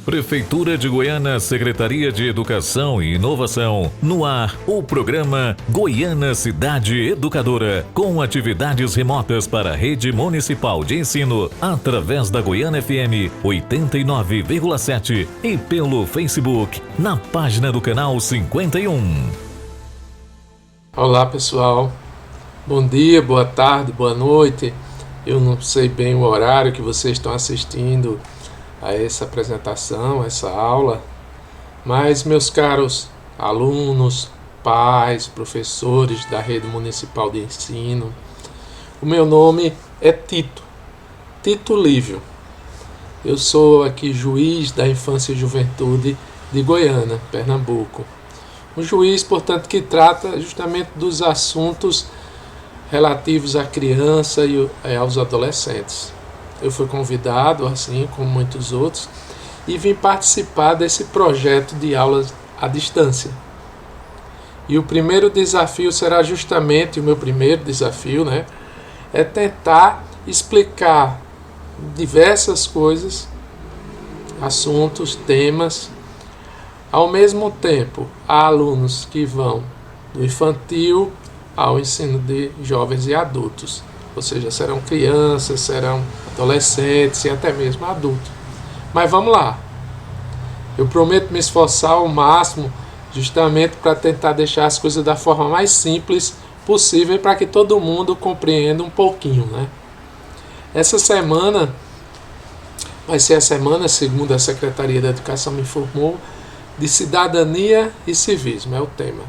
Prefeitura de Goiânia, Secretaria de Educação e Inovação. No ar, o programa Goiânia Cidade Educadora, com atividades remotas para a Rede Municipal de Ensino, através da Goiânia FM 89,7 e pelo Facebook, na página do canal 51. Olá pessoal, bom dia, boa tarde, boa noite. Eu não sei bem o horário que vocês estão assistindo a essa apresentação, essa aula, mas meus caros alunos, pais, professores da Rede Municipal de Ensino, o meu nome é Tito Lívio. Eu sou aqui juiz da Infância e Juventude de Goiânia, Pernambuco. Um juiz, portanto, que trata justamente dos assuntos relativos à criança e aos adolescentes. Eu fui convidado, assim como muitos outros, e vim participar desse projeto de aulas à distância. E o primeiro desafio será justamente, o meu primeiro desafio, é tentar explicar diversas coisas, assuntos, temas, ao mesmo tempo a alunos que vão do infantil ao ensino de jovens e adultos. Ou seja, serão crianças, serão adolescentes e até mesmo adultos. Mas vamos lá. Eu prometo me esforçar ao máximo justamente para tentar deixar as coisas da forma mais simples possível para que todo mundo compreenda um pouquinho, Essa semana vai ser a semana, segundo a Secretaria da Educação me informou, de cidadania e civismo, é o tema.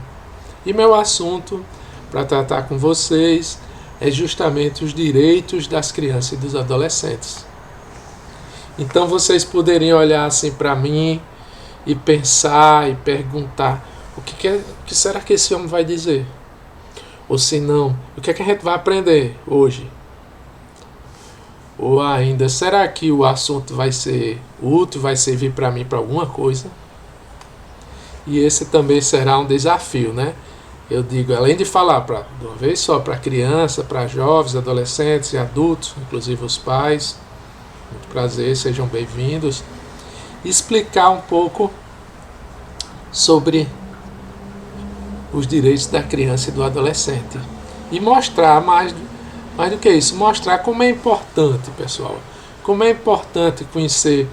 E meu assunto para tratar com vocês é justamente os direitos das crianças e dos adolescentes. Então vocês poderiam olhar assim para mim e pensar e perguntar o que será que esse homem vai dizer? Ou se não, o que a gente vai aprender hoje? Ou ainda, será que o assunto vai ser útil, vai servir para mim para alguma coisa? E esse também será um desafio, Eu digo, além de falar de uma vez só para criança, para jovens, adolescentes e adultos, inclusive os pais, muito prazer, sejam bem-vindos, explicar um pouco sobre os direitos da criança e do adolescente. E mostrar mais do que isso, mostrar como é importante, pessoal, como é importante conhecer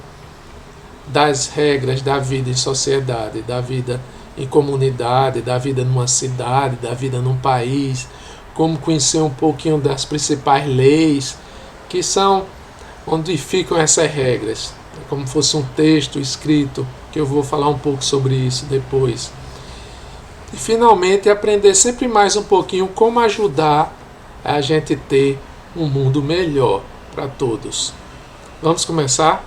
das regras da vida em sociedade, da vida em comunidade, da vida numa cidade, da vida num país, como conhecer um pouquinho das principais leis, que são onde ficam essas regras, como fosse um texto escrito, que eu vou falar um pouco sobre isso depois. E finalmente aprender sempre mais um pouquinho como ajudar a gente ter um mundo melhor para todos. Vamos começar?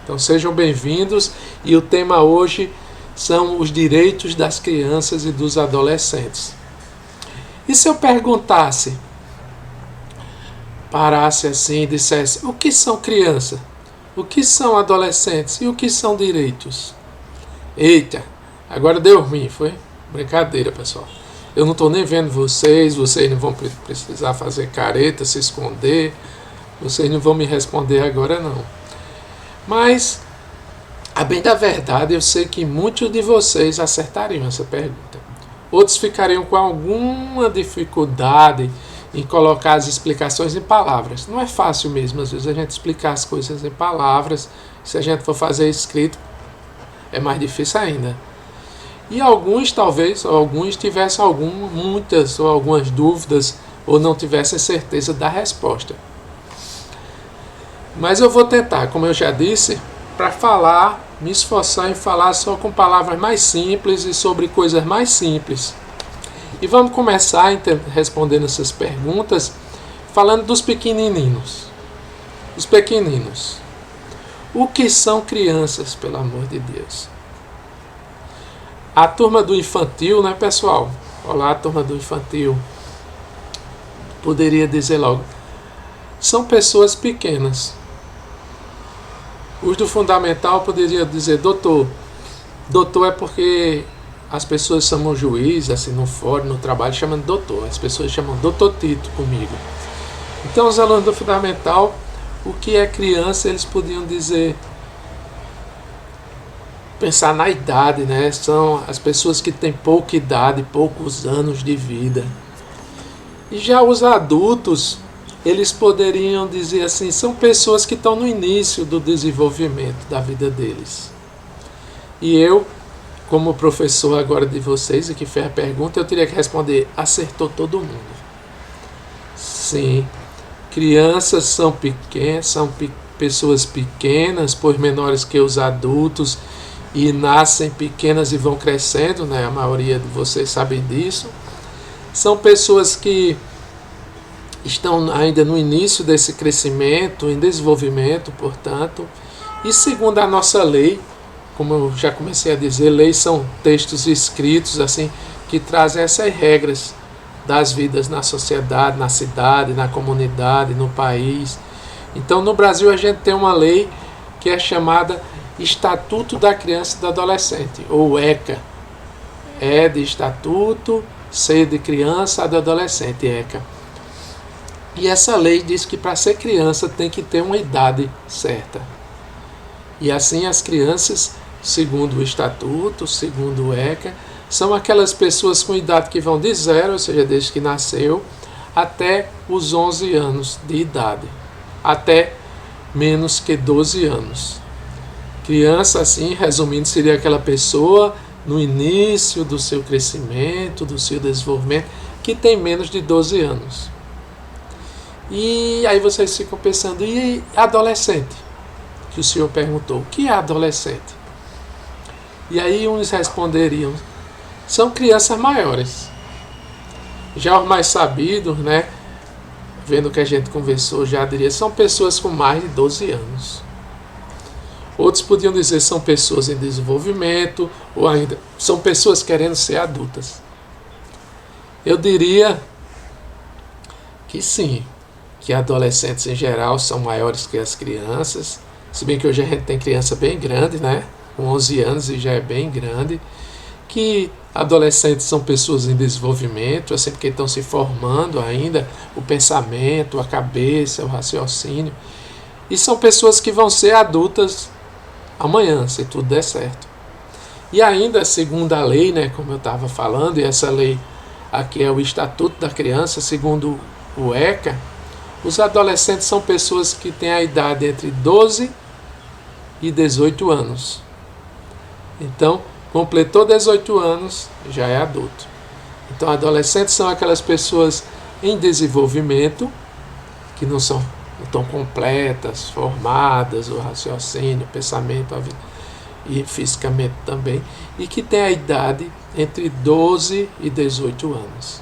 Então sejam bem-vindos, e o tema hoje são os direitos das crianças e dos adolescentes. E se eu perguntasse, parasse assim e dissesse, o que são crianças? O que são adolescentes? E o que são direitos? Eita, agora deu ruim, foi? Brincadeira, pessoal. Eu não estou nem vendo vocês não vão precisar fazer careta, se esconder, vocês não vão me responder agora não. Mas, a bem da verdade, eu sei que muitos de vocês acertariam essa pergunta. Outros ficariam com alguma dificuldade em colocar as explicações em palavras. Não é fácil mesmo, às vezes, a gente explicar as coisas em palavras. Se a gente for fazer escrito, é mais difícil ainda. E alguns, talvez, tivessem muitas ou algumas dúvidas, ou não tivessem certeza da resposta. Mas eu vou tentar, como eu já disse, para me esforçar em falar só com palavras mais simples e sobre coisas mais simples. E vamos começar respondendo essas perguntas falando dos pequenininhos. Os pequeninos. O que são crianças, pelo amor de Deus? A turma do infantil, pessoal? Olá, turma do infantil. Poderia dizer logo. São pessoas pequenas. Os do fundamental poderia dizer doutor. Doutor é porque as pessoas chamam juiz, assim, no fórum, no trabalho, chamam de doutor. As pessoas chamam doutor Tito comigo. Então, os alunos do fundamental, o que é criança, eles podiam dizer pensar na idade, né? São as pessoas que têm pouca idade, poucos anos de vida. E já os adultos, eles poderiam dizer assim, são pessoas que estão no início do desenvolvimento da vida deles. E eu, como professor agora de vocês, e que fez a pergunta, eu teria que responder, acertou todo mundo. Sim, crianças são pequenas, pessoas pequenas, por menores que os adultos, e nascem pequenas e vão crescendo, né? A maioria de vocês sabem disso. São pessoas que estão ainda no início desse crescimento, em desenvolvimento, portanto. E segundo a nossa lei, como eu já comecei a dizer, leis são textos escritos assim que trazem essas regras das vidas na sociedade, na cidade, na comunidade, no país. Então, no Brasil, a gente tem uma lei que é chamada Estatuto da Criança e do Adolescente, ou ECA. E de Estatuto, C de Criança, A de Adolescente, ECA. E essa lei diz que para ser criança tem que ter uma idade certa. E assim as crianças, segundo o Estatuto, segundo o ECA, são aquelas pessoas com idade que vão de 0, ou seja, desde que nasceu, até os 11 anos de idade, até menos que 12 anos. Criança, assim, resumindo, seria aquela pessoa no início do seu crescimento, do seu desenvolvimento, que tem menos de 12 anos. E aí vocês ficam pensando, e adolescente? Que o senhor perguntou, o que é adolescente? E aí uns responderiam, são crianças maiores. Já os mais sabidos, né, vendo que a gente conversou, já diria, são pessoas com mais de 12 anos. Outros podiam dizer são pessoas em desenvolvimento, ou ainda são pessoas querendo ser adultas. Eu diria que sim, que adolescentes em geral são maiores que as crianças, se bem que hoje a gente tem criança bem grande, né, com 11 anos e já é bem grande, que adolescentes são pessoas em desenvolvimento, assim, porque estão se formando ainda, o pensamento, a cabeça, o raciocínio, e são pessoas que vão ser adultas amanhã, se tudo der certo. E ainda, segundo a lei, né, como eu estava falando, e essa lei aqui é o Estatuto da Criança, segundo o ECA, os adolescentes são pessoas que têm a idade entre 12 e 18 anos. Então, completou 18 anos, já é adulto. Então, adolescentes são aquelas pessoas em desenvolvimento, que não estão completas, formadas, o raciocínio, o pensamento e fisicamente também, e que têm a idade entre 12 e 18 anos.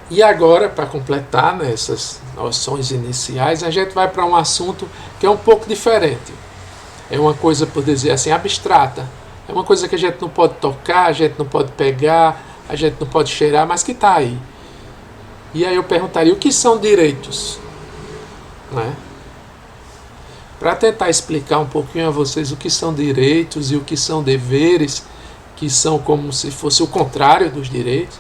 E agora, para completar, né, essas noções iniciais, a gente vai para um assunto que é um pouco diferente. É uma coisa, por dizer assim, abstrata. É uma coisa que a gente não pode tocar, a gente não pode pegar, a gente não pode cheirar, mas que está aí. E aí eu perguntaria, o que são direitos? Né? Para tentar explicar um pouquinho a vocês o que são direitos e o que são deveres, que são como se fosse o contrário dos direitos,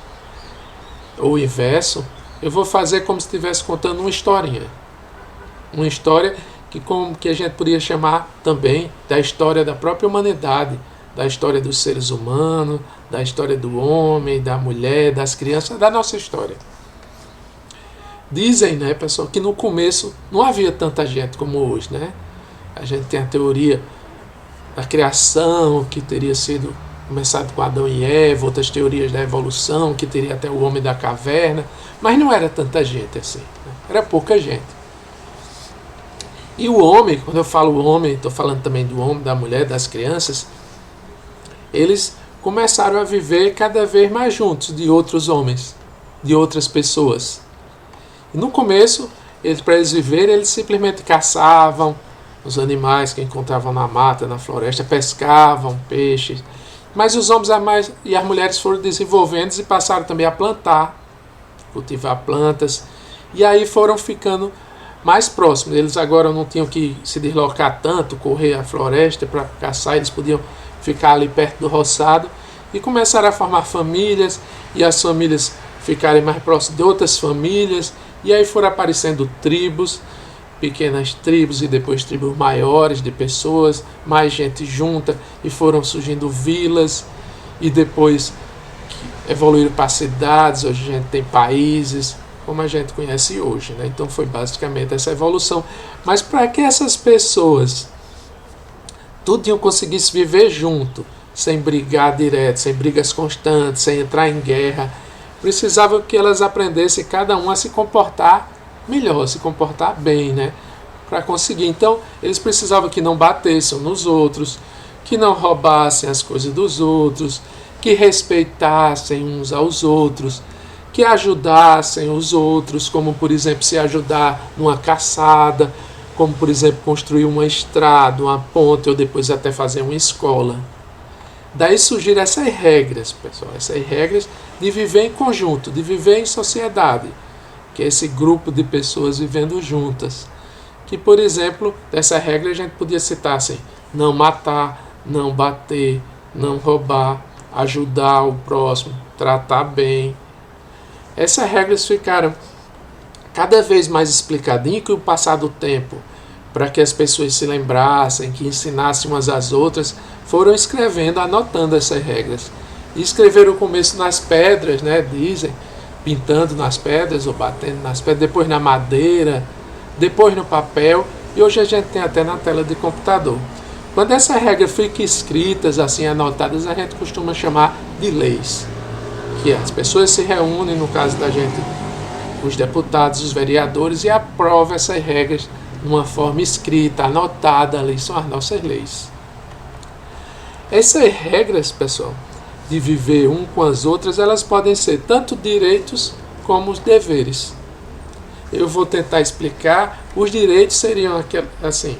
ou o inverso, eu vou fazer como se estivesse contando uma historinha. Uma história que a gente poderia chamar também da história da própria humanidade, da história dos seres humanos, da história do homem, da mulher, das crianças, da nossa história. Dizem, né, pessoal, que no começo não havia tanta gente como hoje, né? A gente tem a teoria da criação, que teria sido começado com Adão e Eva, outras teorias da evolução, que teria até o homem da caverna, mas não era tanta gente assim, né? Era pouca gente. E o homem, quando eu falo homem, estou falando também do homem, da mulher, das crianças, eles começaram a viver cada vez mais juntos de outros homens, de outras pessoas. E no começo, para eles viverem, eles simplesmente caçavam os animais que encontravam na mata, na floresta, pescavam peixes. Mas os homens e as mulheres foram desenvolvendo e passaram também a plantar, cultivar plantas, e aí foram ficando mais próximos. Eles agora não tinham que se deslocar tanto, correr a floresta para caçar, eles podiam ficar ali perto do roçado e começaram a formar famílias, e as famílias ficarem mais próximas de outras famílias, e aí foram aparecendo tribos, pequenas tribos e depois tribos maiores de pessoas, mais gente junta, e foram surgindo vilas, e depois evoluíram para cidades. Hoje a gente tem países, como a gente conhece hoje, né? Então foi basicamente essa evolução. Mas para que essas pessoas tudo conseguisse viver junto, sem brigar direto, sem brigas constantes, sem entrar em guerra, precisava que elas aprendessem cada um a se comportar melhor, se comportar bem, né? Para conseguir. Então, eles precisavam que não batessem nos outros, que não roubassem as coisas dos outros, que respeitassem uns aos outros, que ajudassem os outros, como, por exemplo, se ajudar numa caçada, como, por exemplo, construir uma estrada, uma ponte, ou depois até fazer uma escola. Daí surgiram essas regras, pessoal, essas regras de viver em conjunto, de viver em sociedade, que é esse grupo de pessoas vivendo juntas. Que, por exemplo, dessa regra a gente podia citar assim: não matar, não bater, não roubar, ajudar o próximo, tratar bem. Essas regras ficaram cada vez mais explicadinhas com o passar do tempo, para que as pessoas se lembrassem, que ensinassem umas às outras, foram escrevendo, anotando essas regras. E escreveram o começo nas pedras, né, dizem, pintando nas pedras ou batendo nas pedras, depois na madeira, depois no papel, e hoje a gente tem até na tela de computador. Quando essas regras ficam escritas, assim, anotadas, a gente costuma chamar de leis. Que as pessoas se reúnem, no caso da gente, os deputados, os vereadores, e aprovam essas regras numa forma escrita, anotada, ali são as nossas leis. Essas regras, pessoal, de viver um com as outras, elas podem ser tanto direitos como os deveres. Eu vou tentar explicar. Os direitos seriam assim,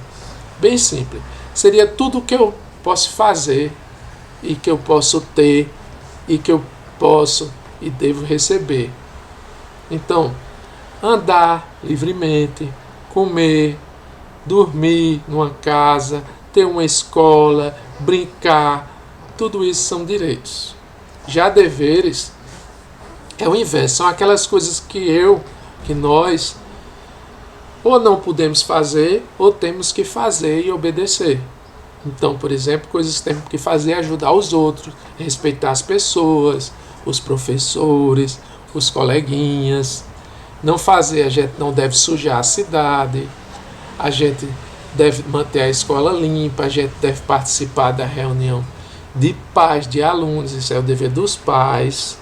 bem simples. Seria tudo que eu posso fazer e que eu posso ter e que eu posso e devo receber. Então, andar livremente, comer, dormir numa casa, ter uma escola, brincar, tudo isso são direitos. Já deveres é o inverso, são aquelas coisas que nós ou não podemos fazer ou temos que fazer e obedecer. Então, por exemplo, coisas que temos que fazer é ajudar os outros, respeitar as pessoas, os professores, os coleguinhas. Não fazer, a gente não deve sujar a cidade, a gente deve manter a escola limpa, a gente deve participar da reunião de pais, de alunos, isso é o dever dos pais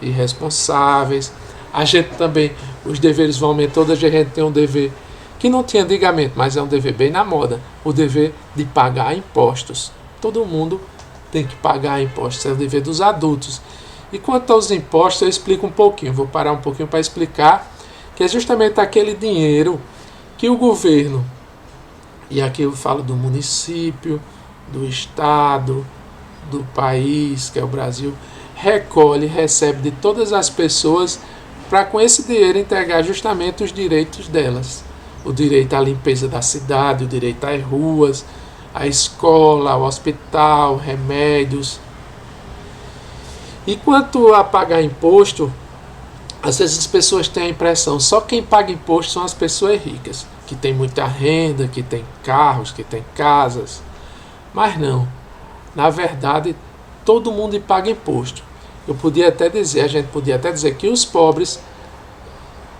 e responsáveis. A gente também, os deveres vão aumentando, hoje a gente tem um dever que não tinha antigamente, mas é um dever bem na moda, o dever de pagar impostos. Todo mundo tem que pagar impostos, é o dever dos adultos. E quanto aos impostos, eu explico um pouquinho, vou parar um pouquinho para explicar, que é justamente aquele dinheiro que o governo, e aqui eu falo do município, do estado, do país, que é o Brasil, recolhe, recebe de todas as pessoas para com esse dinheiro entregar justamente os direitos delas. O direito à limpeza da cidade, o direito às ruas, à escola, ao hospital, remédios. E quanto a pagar imposto, às vezes as pessoas têm a impressão, só quem paga imposto são as pessoas ricas, que têm muita renda, que têm carros, que têm casas. Mas não. Na verdade, todo mundo paga imposto. A gente podia até dizer que os pobres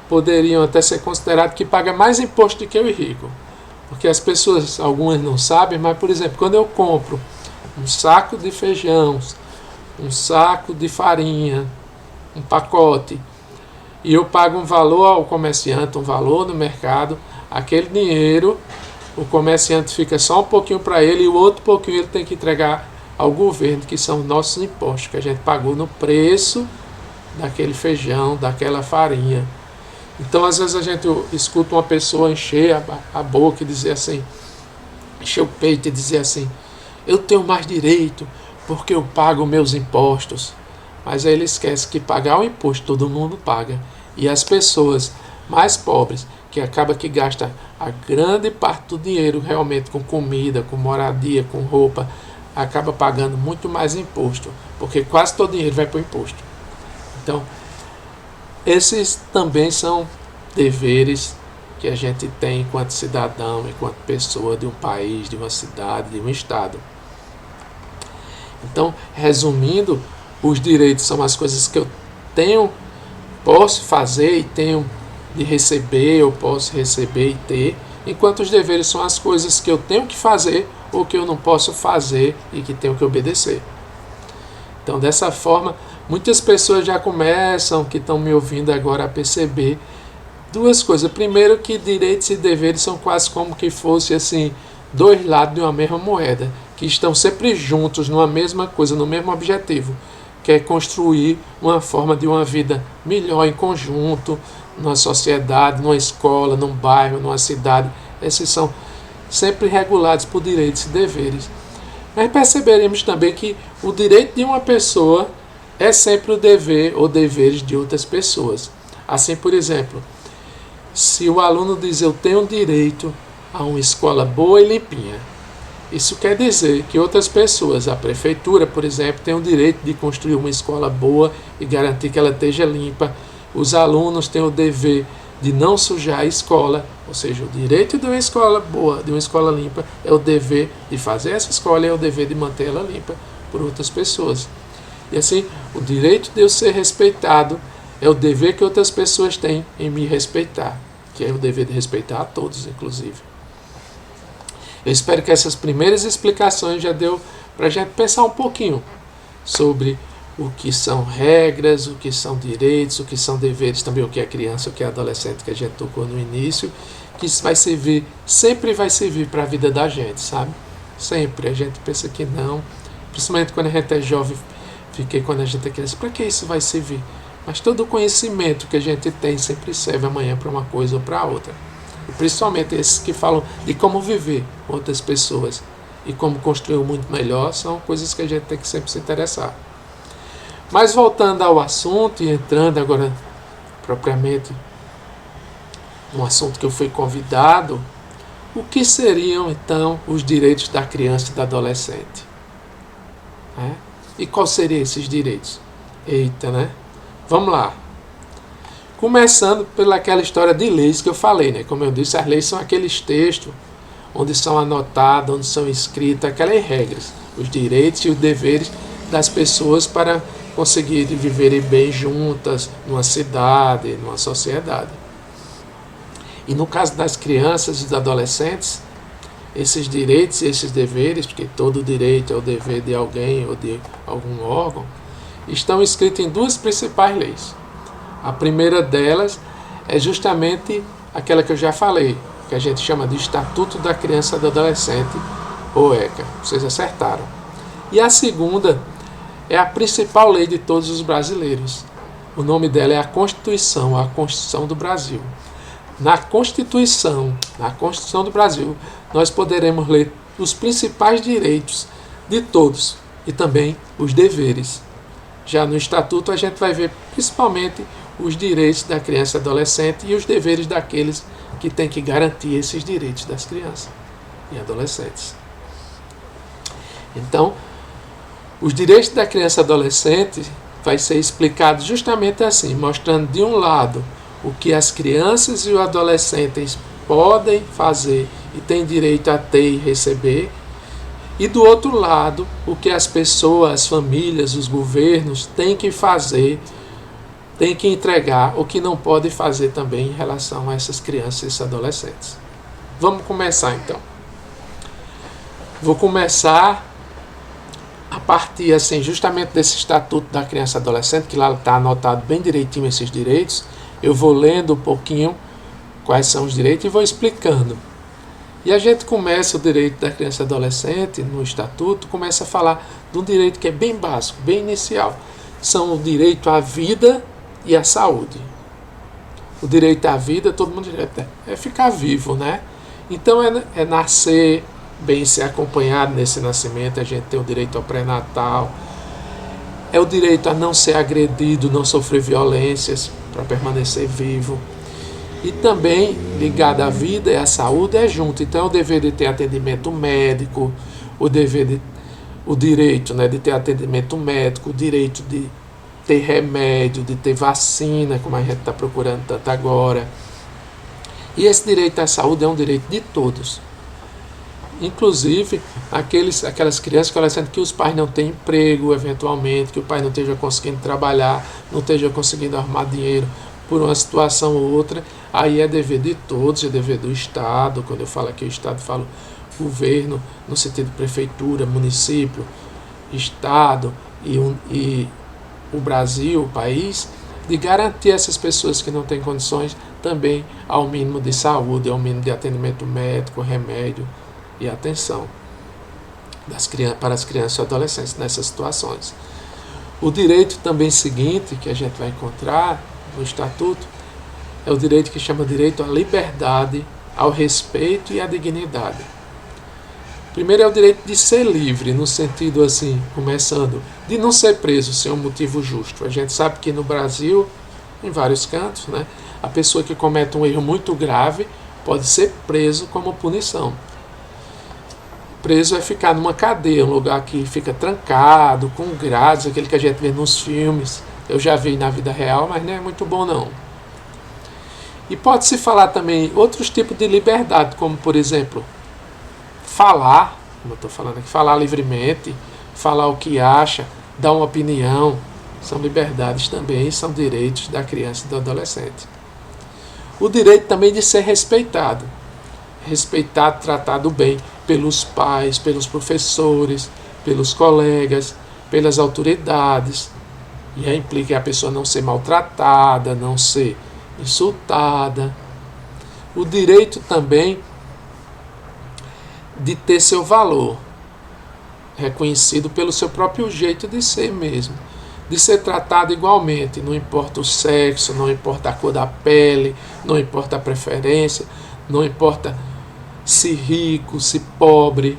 poderiam até ser considerados que pagam mais imposto do que o rico. Porque as pessoas, algumas não sabem, mas, por exemplo, quando eu compro um saco de feijão, um saco de farinha, um pacote, e eu pago um valor ao comerciante, um valor no mercado, aquele dinheiro, o comerciante fica só um pouquinho para ele e o outro pouquinho ele tem que entregar ao governo, que são nossos impostos, que a gente pagou no preço daquele feijão, daquela farinha. Então, às vezes a gente escuta uma pessoa encher a boca e dizer assim, encher o peito e dizer assim, eu tenho mais direito porque eu pago meus impostos. Mas aí ele esquece que pagar o imposto todo mundo paga. E as pessoas mais pobres, que acaba que gasta a grande parte do dinheiro realmente com comida, com moradia, com roupa, acaba pagando muito mais imposto, porque quase todo o dinheiro vai para o imposto. Então, esses também são deveres que a gente tem enquanto cidadão, enquanto pessoa de um país, de uma cidade, de um estado. Então, resumindo, os direitos são as coisas que eu tenho, posso fazer e tenho de receber, eu posso receber e ter, enquanto os deveres são as coisas que eu tenho que fazer ou que eu não posso fazer e que tenho que obedecer. Então, dessa forma, muitas pessoas já começam, que estão me ouvindo agora, a perceber duas coisas. Primeiro, que direitos e deveres são quase como que fosse assim, dois lados de uma mesma moeda, que estão sempre juntos numa mesma coisa, no mesmo objetivo, que é construir uma forma de uma vida melhor em conjunto, numa sociedade, numa escola, num bairro, numa cidade. Esses são sempre regulados por direitos e deveres. Mas perceberemos também que o direito de uma pessoa é sempre o dever ou deveres de outras pessoas. Assim, por exemplo, se o aluno diz eu tenho direito a uma escola boa e limpinha, isso quer dizer que outras pessoas, a prefeitura, por exemplo, tem o direito de construir uma escola boa e garantir que ela esteja limpa. Os alunos têm o dever de não sujar a escola, ou seja, o direito de uma escola boa, de uma escola limpa, é o dever de fazer essa escola e é o dever de manter ela limpa por outras pessoas. E assim, o direito de eu ser respeitado é o dever que outras pessoas têm em me respeitar, que é o dever de respeitar a todos, inclusive. Eu espero que essas primeiras explicações já deu para a gente pensar um pouquinho sobre o que são regras, o que são direitos, o que são deveres, também o que é criança, o que é adolescente, que a gente tocou no início, que isso vai servir, sempre vai servir para a vida da gente, sabe? Sempre. A gente pensa que não, principalmente quando a gente é jovem, quando a gente é criança, para que isso vai servir? Mas todo o conhecimento que a gente tem sempre serve amanhã para uma coisa ou para outra. E principalmente esses que falam de como viver com outras pessoas e como construir um mundo melhor, são coisas que a gente tem que sempre se interessar. Mas voltando ao assunto e entrando agora propriamente no assunto que eu fui convidado, o que seriam então os direitos da criança e da adolescente? E quais seriam esses direitos? Eita, né? Vamos lá. Começando pelaquela história de leis que eu falei, né? Como eu disse, as leis são aqueles textos onde são anotados, onde são escritas aquelas regras, os direitos e os deveres das pessoas para conseguirem viverem bem juntas numa cidade, numa sociedade. E no caso das crianças e dos adolescentes, esses direitos e esses deveres, porque todo direito é o dever de alguém ou de algum órgão, estão escritos em duas principais leis. A primeira delas é justamente aquela que eu já falei, que a gente chama de Estatuto da Criança e do Adolescente, ou ECA. Vocês acertaram. E a segunda é a principal lei de todos os brasileiros. O nome dela é a Constituição do Brasil. Na Constituição do Brasil, nós poderemos ler os principais direitos de todos e também os deveres. Já no Estatuto a gente vai ver principalmente os direitos da criança e adolescente e os deveres daqueles que têm que garantir esses direitos das crianças e adolescentes. Então, os direitos da criança e adolescente vai ser explicado justamente assim, mostrando de um lado o que as crianças e os adolescentes podem fazer e têm direito a ter e receber, e do outro lado o que as pessoas, as famílias, os governos têm que fazer, têm que entregar, o que não podem fazer também em relação a essas crianças e esses adolescentes. Vamos começar então. Vou começar a partir assim, justamente desse Estatuto da Criança e Adolescente, que lá está anotado bem direitinho esses direitos. Eu vou lendo um pouquinho quais são os direitos e vou explicando. E a gente começa o direito da criança e adolescente, no Estatuto, começa a falar de um direito que é bem básico, bem inicial. São o direito à vida e à saúde. O direito à vida, todo mundo diz, é ficar vivo, né? Então é nascer, bem ser acompanhado nesse nascimento, a gente tem o direito ao pré-natal, é o direito a não ser agredido, não sofrer violências para permanecer vivo. E também, ligado à vida e à saúde, é junto. Então, é o dever de ter atendimento médico, o direito, né, de ter atendimento médico, o direito de ter remédio, de ter vacina, como a gente está procurando tanto agora. E esse direito à saúde é um direito de todos. Inclusive, aquelas crianças e adolescentes que os pais não têm emprego, eventualmente, que o pai não esteja conseguindo trabalhar, não esteja conseguindo arrumar dinheiro por uma situação ou outra, aí é dever de todos, é dever do Estado. Quando eu falo aqui o Estado, falo governo, no sentido de prefeitura, município, Estado e o Brasil, o país, de garantir a essas pessoas que não têm condições também ao mínimo de saúde, ao mínimo de atendimento médico, remédio e atenção para as crianças e adolescentes nessas situações. O direito também seguinte, que a gente vai encontrar no Estatuto, é o direito que chama direito à liberdade, ao respeito e à dignidade. Primeiro é o direito de ser livre, no sentido assim, começando, de não ser preso sem um motivo justo. A gente sabe que no Brasil, em vários cantos, né, a pessoa que comete um erro muito grave pode ser preso como punição. Preso é ficar numa cadeia, um lugar que fica trancado, com grades, aquele que a gente vê nos filmes. Eu já vi na vida real, mas não é muito bom não. E pode-se falar também outros tipos de liberdade, como por exemplo, falar, como eu estou falando aqui, falar livremente, falar o que acha, dar uma opinião, são liberdades também, são direitos da criança e do adolescente. O direito também de ser respeitado, tratado bem pelos pais, pelos professores, pelos colegas, pelas autoridades. E aí implica a pessoa não ser maltratada, não ser insultada. O direito também de ter seu valor reconhecido pelo seu próprio jeito de ser mesmo, de ser tratado igualmente, não importa o sexo, não importa a cor da pele, não importa a preferência, não importa se rico, se pobre,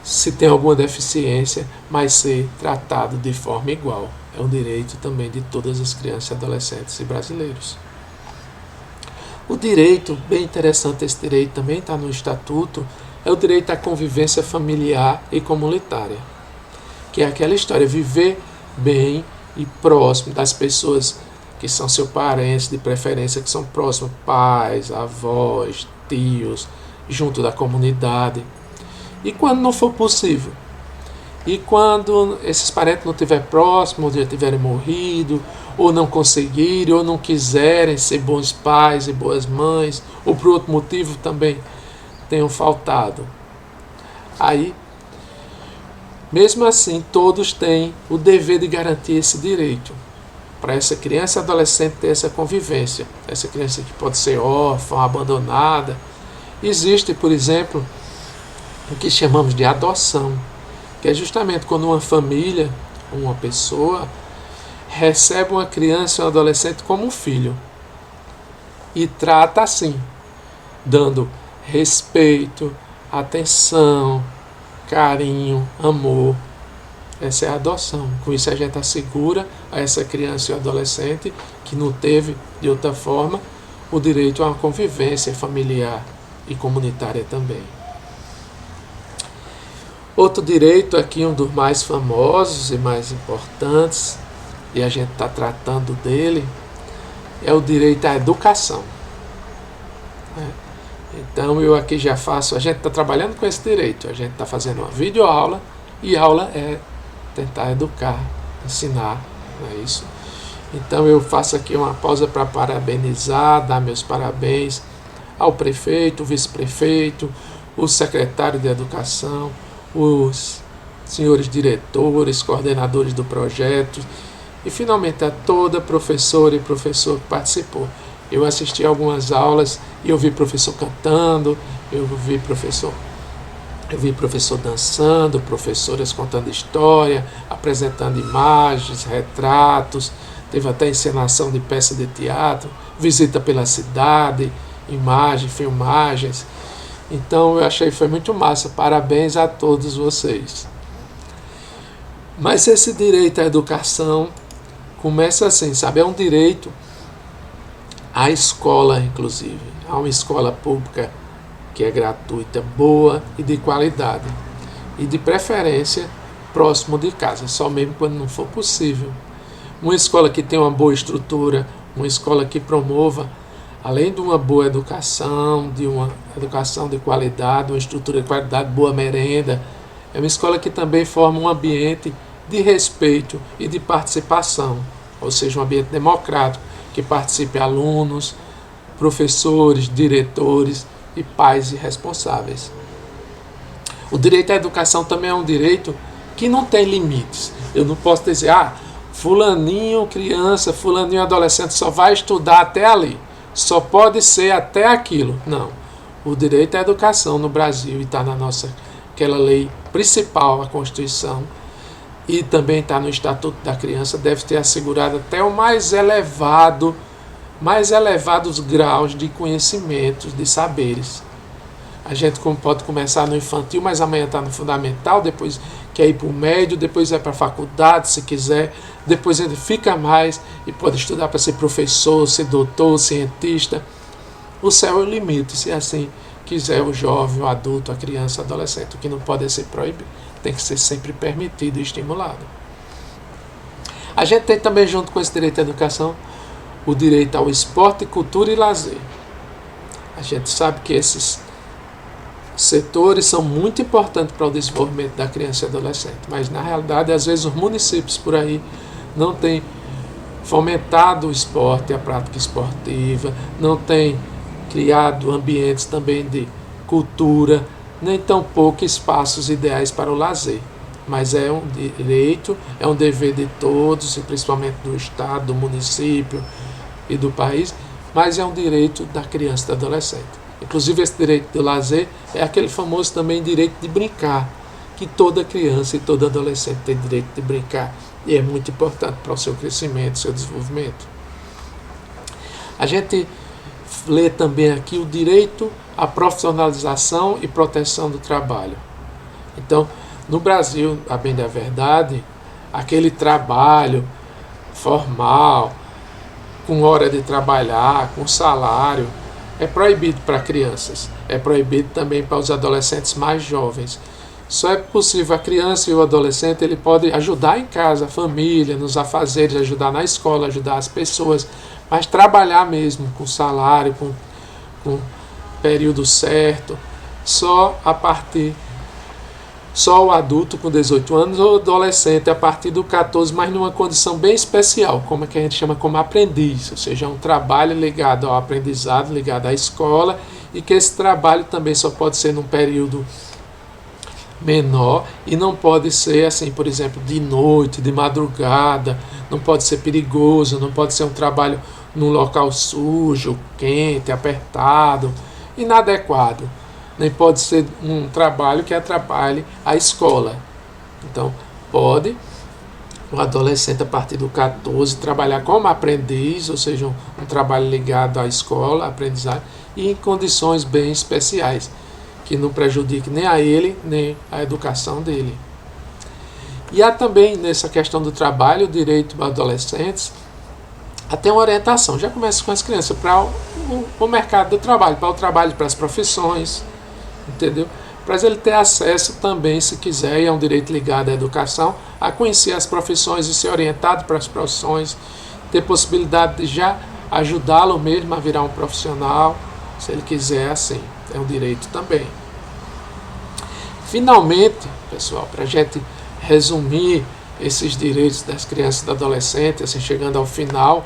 se tem alguma deficiência, mas ser tratado de forma igual. É um direito também de todas as crianças, adolescentes e brasileiros. O direito, bem interessante esse direito também, está no Estatuto, é o direito à convivência familiar e comunitária, que é aquela história, viver bem e próximo das pessoas que são seus parentes, de preferência que são próximos, pais, avós, tios, junto da comunidade. E quando não for possível, e quando esses parentes não estiverem próximos, ou já tiverem morrido, ou não conseguirem, ou não quiserem ser bons pais e boas mães, ou por outro motivo também tenham faltado. Aí, mesmo assim, todos têm o dever de garantir esse direito, para essa criança e adolescente ter essa convivência. Essa criança que pode ser órfã, abandonada. Existe, por exemplo, o que chamamos de adoção, que é justamente quando uma família, uma pessoa, recebe uma criança ou um adolescente como um filho e trata assim, dando respeito, atenção, carinho, amor. Essa é a adoção. Com isso a gente assegura a essa criança e adolescente que não teve de outra forma o direito a uma convivência familiar e comunitária também. Outro direito aqui, um dos mais famosos e mais importantes, e a gente está tratando dele, é o direito à educação. Então eu aqui já faço, a gente está trabalhando com esse direito, a gente está fazendo uma videoaula, e aula é tentar educar, ensinar, não é isso? Então eu faço aqui uma pausa para parabenizar, dar meus parabéns ao prefeito, o vice-prefeito, o secretário de educação, os senhores diretores, coordenadores do projeto e finalmente a toda professora e professor que participou. Eu assisti a algumas aulas e eu vi professor cantando, eu vi professor dançando, professoras contando história, apresentando imagens, retratos, teve até encenação de peça de teatro, visita pela cidade, imagens, filmagens. Então eu achei que foi muito massa, parabéns a todos vocês. Mas esse direito à educação começa assim, sabe? É um direito à escola, inclusive, a uma escola pública que é gratuita, boa e de qualidade. E de preferência próximo de casa, só mesmo quando não for possível. Uma escola que tenha uma boa estrutura, uma escola que promova além de uma boa educação, de uma educação de qualidade, uma estrutura de qualidade, boa merenda, é uma escola que também forma um ambiente de respeito e de participação, ou seja, um ambiente democrático, que participe alunos, professores, diretores e pais e responsáveis. O direito à educação também é um direito que não tem limites. Eu não posso dizer, fulaninho criança, fulaninho adolescente só vai estudar até ali, só pode ser até aquilo. Não. O direito à educação no Brasil, e está na nossa, aquela lei principal, a Constituição, e também está no Estatuto da Criança, deve ter assegurado até o mais elevados graus de conhecimentos, de saberes. A gente pode começar no infantil, mas amanhã está no fundamental, depois quer ir para o médio, depois vai para a faculdade, se quiser, depois ele fica mais e pode estudar para ser professor, ser doutor, cientista. O céu é o limite, se assim quiser o jovem, o adulto, a criança, o adolescente. O que não pode ser proibido, tem que ser sempre permitido e estimulado. A gente tem também, junto com esse direito à educação, o direito ao esporte, cultura e lazer. A gente sabe que esses setores são muito importantes para o desenvolvimento da criança e adolescente, mas na realidade, às vezes, os municípios por aí não têm fomentado o esporte, a prática esportiva, não têm criado ambientes também de cultura, nem tampouco espaços ideais para o lazer. Mas é um direito, é um dever de todos, e principalmente do Estado, do município e do país, mas é um direito da criança e do adolescente. Inclusive, esse direito do lazer é aquele famoso também direito de brincar, que toda criança e todo adolescente tem direito de brincar, e é muito importante para o seu crescimento, seu desenvolvimento. A gente lê também aqui o direito à profissionalização e proteção do trabalho. Então, no Brasil, a bem da verdade, aquele trabalho formal, com hora de trabalhar, com salário, é proibido para crianças. É proibido também para os adolescentes mais jovens. Só é possível a criança e o adolescente, ele pode ajudar em casa, a família, nos afazeres, ajudar na escola, ajudar as pessoas, mas trabalhar mesmo com salário, com período certo, só o adulto com 18 anos ou adolescente a partir do 14, mas numa condição bem especial, como é que a gente chama como aprendiz, ou seja, um trabalho ligado ao aprendizado, ligado à escola, e que esse trabalho também só pode ser num período menor e não pode ser assim, por exemplo, de noite, de madrugada, não pode ser perigoso, não pode ser um trabalho num local sujo, quente, apertado, inadequado. Nem pode ser um trabalho que atrapalhe a escola. Então, pode um adolescente a partir do 14 trabalhar como aprendiz, ou seja, um trabalho ligado à escola, aprendizagem, e em condições bem especiais, que não prejudique nem a ele, nem a educação dele. E há também, nessa questão do trabalho, o direito dos adolescentes a ter uma orientação. Já começa com as crianças para o mercado do trabalho, para o trabalho, para as profissões, entendeu? Para ele ter acesso também, se quiser, e é um direito ligado à educação, a conhecer as profissões e ser orientado para as profissões, ter possibilidade de já ajudá-lo mesmo a virar um profissional, se ele quiser, assim. É um direito também. Finalmente, pessoal, para a gente resumir esses direitos das crianças e do adolescente, assim, chegando ao final,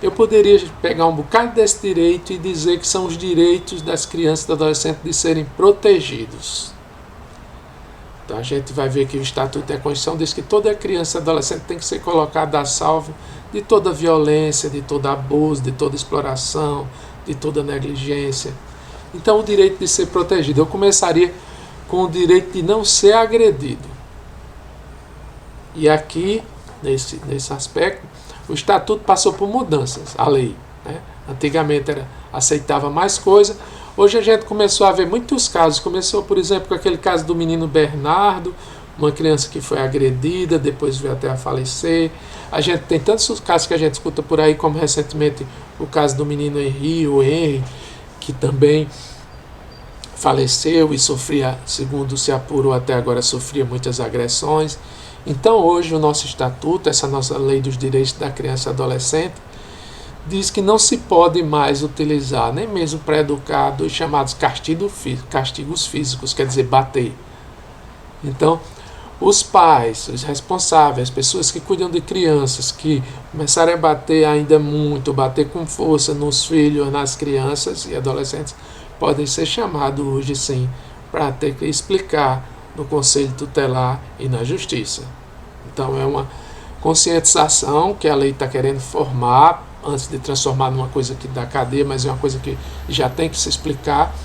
eu poderia pegar um bocado desse direito e dizer que são os direitos das crianças e do adolescente de serem protegidos. Então a gente vai ver que o Estatuto da Constituição diz que toda criança e adolescente tem que ser colocada a salvo de toda violência, de todo abuso, de toda exploração, de toda negligência. Então o direito de ser protegido. Eu começaria com o direito de não ser agredido. E aqui, nesse aspecto, o Estatuto passou por mudanças, a lei, né? Antigamente aceitava mais coisa, hoje a gente começou a ver muitos casos. Começou, por exemplo, com aquele caso do menino Bernardo, uma criança que foi agredida, depois veio até a falecer. A gente tem tantos casos que a gente escuta por aí, como recentemente o caso do menino Henry, que também faleceu e sofria, segundo se apurou até agora, sofria muitas agressões. Então hoje o nosso Estatuto, essa nossa Lei dos Direitos da Criança e Adolescente, diz que não se pode mais utilizar, nem mesmo para educar, os chamados castigos físicos, quer dizer, bater. Então, os pais, os responsáveis, as pessoas que cuidam de crianças, que começarem a bater ainda muito, bater com força nos filhos, nas crianças e adolescentes, podem ser chamados hoje sim para ter que explicar no Conselho Tutelar e na Justiça. Então é uma conscientização que a lei está querendo formar, antes de transformar numa coisa que dá cadeia, mas é uma coisa que já tem que se explicar,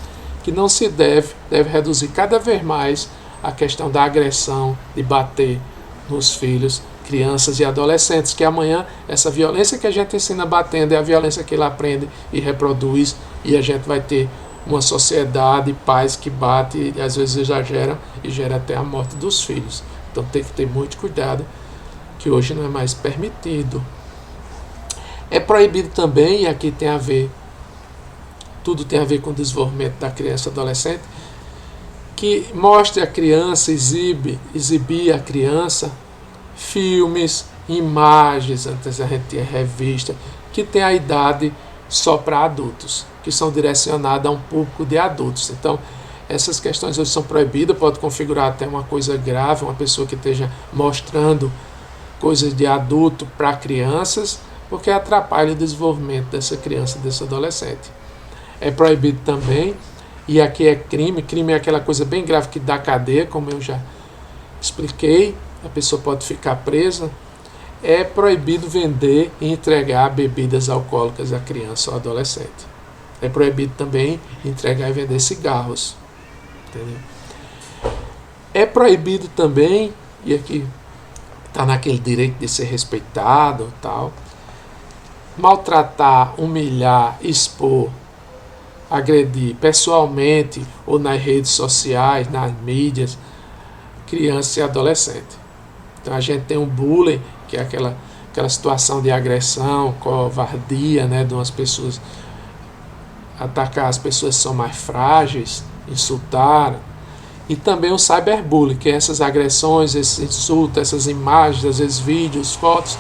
que não se deve reduzir cada vez mais a questão da agressão, de bater nos filhos, crianças e adolescentes, que amanhã essa violência que a gente ensina batendo é a violência que ele aprende e reproduz, e a gente vai ter uma sociedade, pais que batem e às vezes exageram e gera até a morte dos filhos. Então tem que ter muito cuidado, que hoje não é mais permitido. É proibido também, e aqui tem a ver, tudo tem a ver com o desenvolvimento da criança e adolescente, que mostre a criança, exibir a criança filmes, imagens, antes a gente tinha revista, que tem a idade só para adultos, que são direcionadas a um público de adultos. Então, essas questões hoje são proibidas, pode configurar até uma coisa grave, uma pessoa que esteja mostrando coisas de adulto para crianças, porque atrapalha o desenvolvimento dessa criança, desse adolescente. É proibido também, e aqui é crime é aquela coisa bem grave que dá cadeia, como eu já expliquei, a pessoa pode ficar presa. É proibido vender e entregar bebidas alcoólicas à criança ou adolescente. É proibido também entregar e vender cigarros. Entendeu? É proibido também, e aqui está naquele direito de ser respeitado, tal, maltratar, humilhar, expor, agredir pessoalmente ou nas redes sociais, nas mídias, criança e adolescente. Então a gente tem um bullying, que é aquela situação de agressão, covardia, né, de umas pessoas atacar as pessoas que são mais frágeis, insultar. E também o cyberbullying, que é essas agressões, esses insultos, essas imagens, às vezes vídeos, fotos,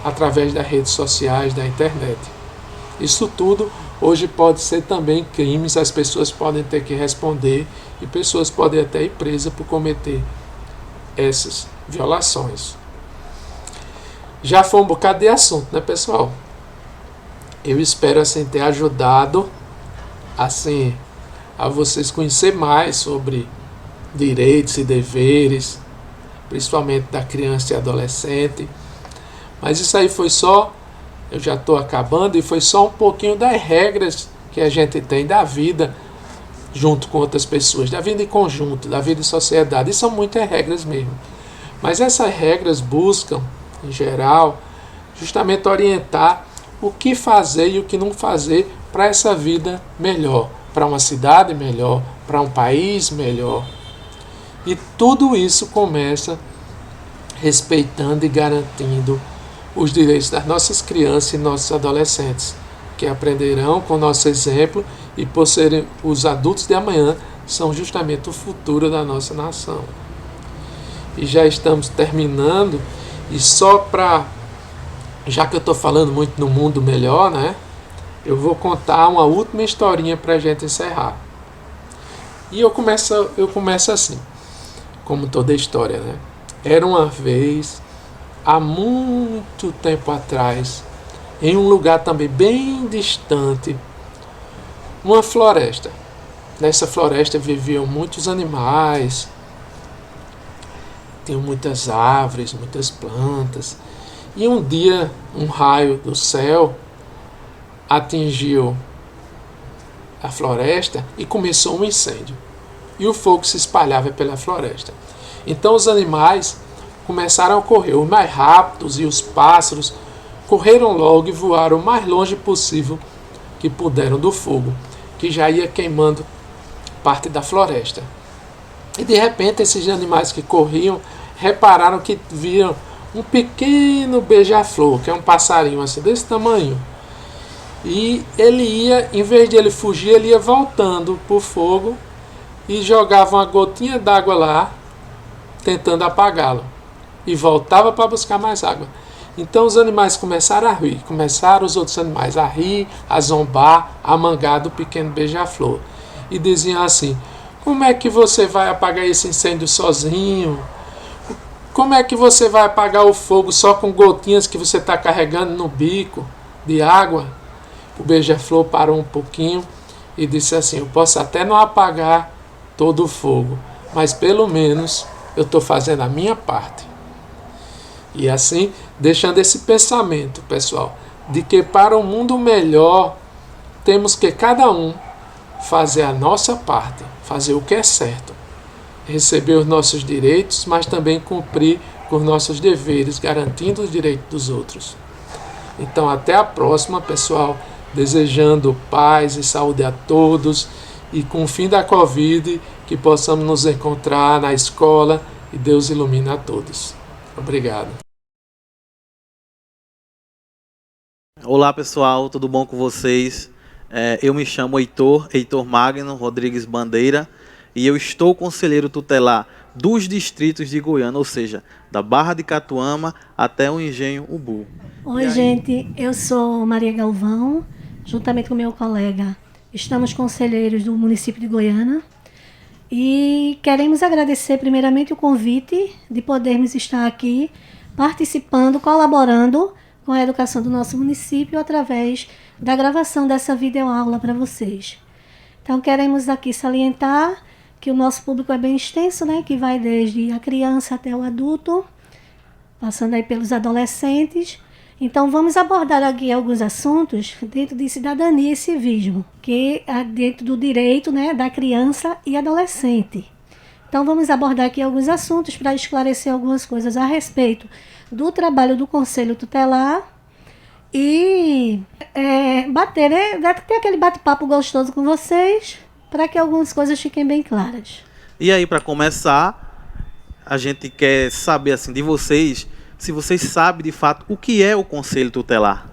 através das redes sociais, da internet. Isso tudo hoje pode ser também crimes, as pessoas podem ter que responder e pessoas podem até ir presas por cometer essas violações. Já foi um bocado de assunto, né, pessoal? Eu espero assim ter ajudado assim a vocês conhecer mais sobre direitos e deveres, principalmente da criança e adolescente. Mas isso aí foi só, eu já estou acabando, e foi só um pouquinho das regras que a gente tem da vida junto com outras pessoas, da vida em conjunto, da vida em sociedade. E são muitas regras mesmo. Mas essas regras buscam, em geral, justamente orientar o que fazer e o que não fazer para essa vida melhor, para uma cidade melhor, para um país melhor. E tudo isso começa respeitando e garantindo os direitos das nossas crianças e nossos adolescentes, que aprenderão com nosso exemplo e, por serem os adultos de amanhã, são justamente o futuro da nossa nação. E já estamos terminando, e só para, já que eu estou falando muito no mundo melhor, né, eu vou contar uma última historinha para a gente encerrar. E eu começo assim, como toda história, né? Era uma vez, há muito tempo atrás, em um lugar também bem distante, uma floresta. Nessa floresta viviam muitos animais, tinham muitas árvores, muitas plantas. E um dia, um raio do céu atingiu a floresta e começou um incêndio. E o fogo se espalhava pela floresta. Então os animais começaram a correr, os mais rápidos, e os pássaros correram logo e voaram o mais longe possível que puderam do fogo, que já ia queimando parte da floresta. E de repente esses animais que corriam repararam que viram um pequeno beija-flor, que é um passarinho assim desse tamanho. E ele ia, em vez de ele fugir, ele ia voltando para o fogo e jogava uma gotinha d'água lá, tentando apagá-lo. E voltava para buscar mais água. Então os animais começaram a rir, começaram os outros animais a rir, a zombar, a mangar do pequeno beija-flor. E diziam assim: como é que você vai apagar esse incêndio sozinho? Como é que você vai apagar o fogo só com gotinhas que você está carregando no bico de água? O beija-flor parou um pouquinho e disse assim: eu posso até não apagar todo o fogo, mas pelo menos eu estou fazendo a minha parte. E assim, deixando esse pensamento, pessoal, de que para um mundo melhor, temos que cada um fazer a nossa parte, fazer o que é certo, receber os nossos direitos, mas também cumprir com os nossos deveres, garantindo os direitos dos outros. Então, até a próxima, pessoal, desejando paz e saúde a todos e com o fim da Covid, que possamos nos encontrar na escola e Deus ilumine a todos. Obrigado. Olá pessoal, tudo bom com vocês? Eu me chamo Heitor Magno Rodrigues Bandeira e eu estou conselheiro tutelar dos distritos de Goiânia, ou seja, da Barra de Catuama até o Engenho Ubu. Oi gente, eu sou Maria Galvão, juntamente com meu colega, estamos conselheiros do município de Goiânia e queremos agradecer primeiramente o convite de podermos estar aqui participando, colaborando com a educação do nosso município através da gravação dessa videoaula para vocês. Então, queremos aqui salientar que o nosso público é bem extenso, né? Que vai desde a criança até o adulto, passando aí pelos adolescentes. Então, vamos abordar aqui alguns assuntos dentro de cidadania e civismo, que é dentro do direito, né, da criança e adolescente. Então, vamos abordar aqui alguns assuntos para esclarecer algumas coisas a respeito do trabalho do Conselho Tutelar e bater, né? Ter aquele bate-papo gostoso com vocês para que algumas coisas fiquem bem claras. E aí, para começar, a gente quer saber assim, de vocês, se vocês sabem de fato o que é o Conselho Tutelar,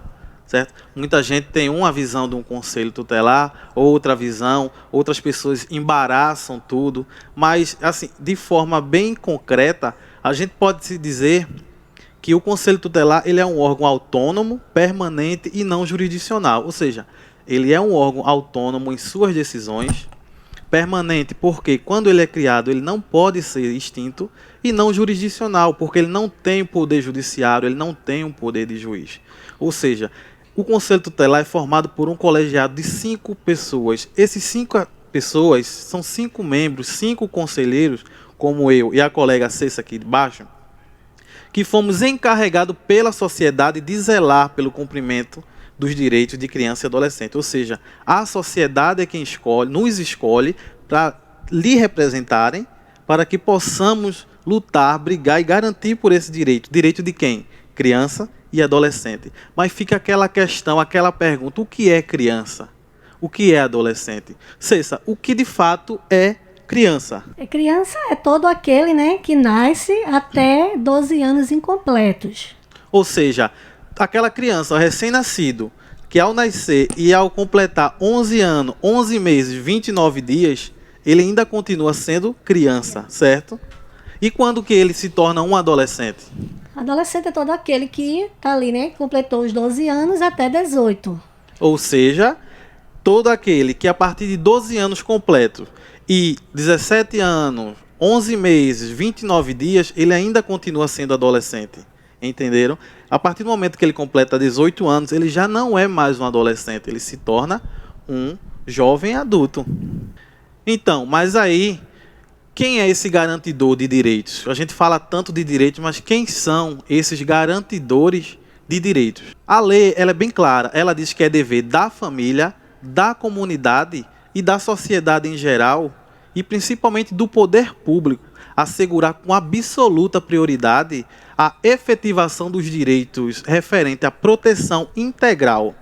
certo? Muita gente tem uma visão de um Conselho Tutelar, outra visão, outras pessoas embaraçam tudo, mas assim, de forma bem concreta, a gente pode se dizer que o Conselho Tutelar ele é um órgão autônomo, permanente e não jurisdicional. Ou seja, ele é um órgão autônomo em suas decisões, permanente porque quando ele é criado ele não pode ser extinto, e não jurisdicional porque ele não tem o poder judiciário, ele não tem o poder de juiz. Ou seja, o Conselho Tutelar é formado por um colegiado de 5 pessoas. Esses 5 pessoas são 5 membros, 5 conselheiros, como eu e a colega Cessa aqui de baixo, que fomos encarregados pela sociedade de zelar pelo cumprimento dos direitos de criança e adolescente. Ou seja, a sociedade é quem nos escolhe para lhe representarem, para que possamos lutar, brigar e garantir por esse direito. Direito de quem? Criança e adolescente. Mas fica aquela questão, aquela pergunta: o que é criança? O que é adolescente? Cessa, o que de fato é criança? Criança é todo aquele, né, que nasce até 12 anos incompletos. Ou seja, aquela criança recém-nascido, que ao nascer e ao completar 11 anos, 11 meses, 29 dias, ele ainda continua sendo criança, certo? E quando que ele se torna um adolescente? Adolescente é todo aquele que está ali, né, completou os 12 anos até 18. Ou seja, todo aquele que a partir de 12 anos completos e 17 anos, 11 meses, 29 dias, ele ainda continua sendo adolescente. Entenderam? A partir do momento que ele completa 18 anos, ele já não é mais um adolescente, ele se torna um jovem adulto. Então, mas aí, quem é esse garantidor de direitos? A gente fala tanto de direitos, mas quem são esses garantidores de direitos? A lei, ela é bem clara, ela diz que é dever da família, da comunidade e da sociedade em geral, e principalmente do poder público, assegurar com absoluta prioridade a efetivação dos direitos referente à proteção integral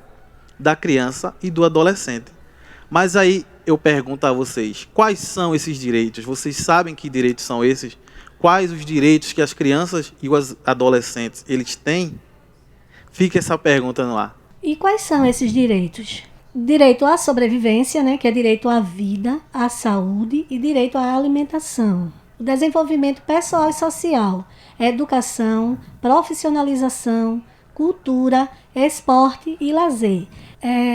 da criança e do adolescente. Mas aí eu pergunto a vocês, quais são esses direitos? Vocês sabem que direitos são esses? Quais os direitos que as crianças e os adolescentes eles têm? Fica essa pergunta no ar. E quais são esses direitos? Direito à sobrevivência, né, que é direito à vida, à saúde e direito à alimentação. O desenvolvimento pessoal e social, educação, profissionalização, cultura, esporte e lazer.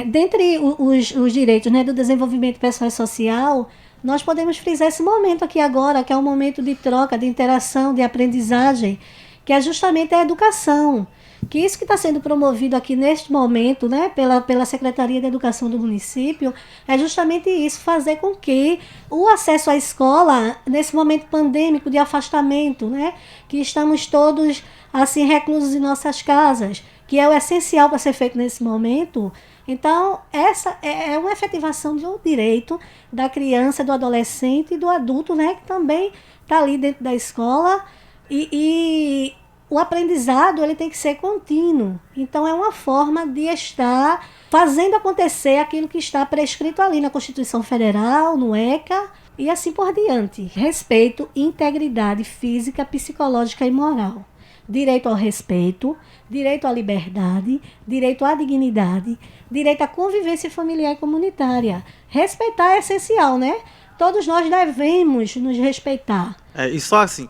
Dentre os direitos, né, do desenvolvimento pessoal e social, nós podemos frisar esse momento aqui agora, que é um momento de troca, de interação, de aprendizagem, que é justamente a educação. Que isso que está sendo promovido aqui neste momento, né, pela Secretaria de Educação do município, é justamente isso, fazer com que o acesso à escola, nesse momento pandêmico de afastamento, né, que estamos todos assim reclusos em nossas casas, que é o essencial para ser feito nesse momento. Então, essa é uma efetivação de um direito da criança, do adolescente e do adulto, né, que também está ali dentro da escola e o aprendizado ele tem que ser contínuo. Então, é uma forma de estar fazendo acontecer aquilo que está prescrito ali na Constituição Federal, no ECA e assim por diante. Respeito, integridade física, psicológica e moral. Direito ao respeito, direito à liberdade, direito à dignidade, direito à convivência familiar e comunitária. Respeitar é essencial, né? Todos nós devemos nos respeitar. E só assim,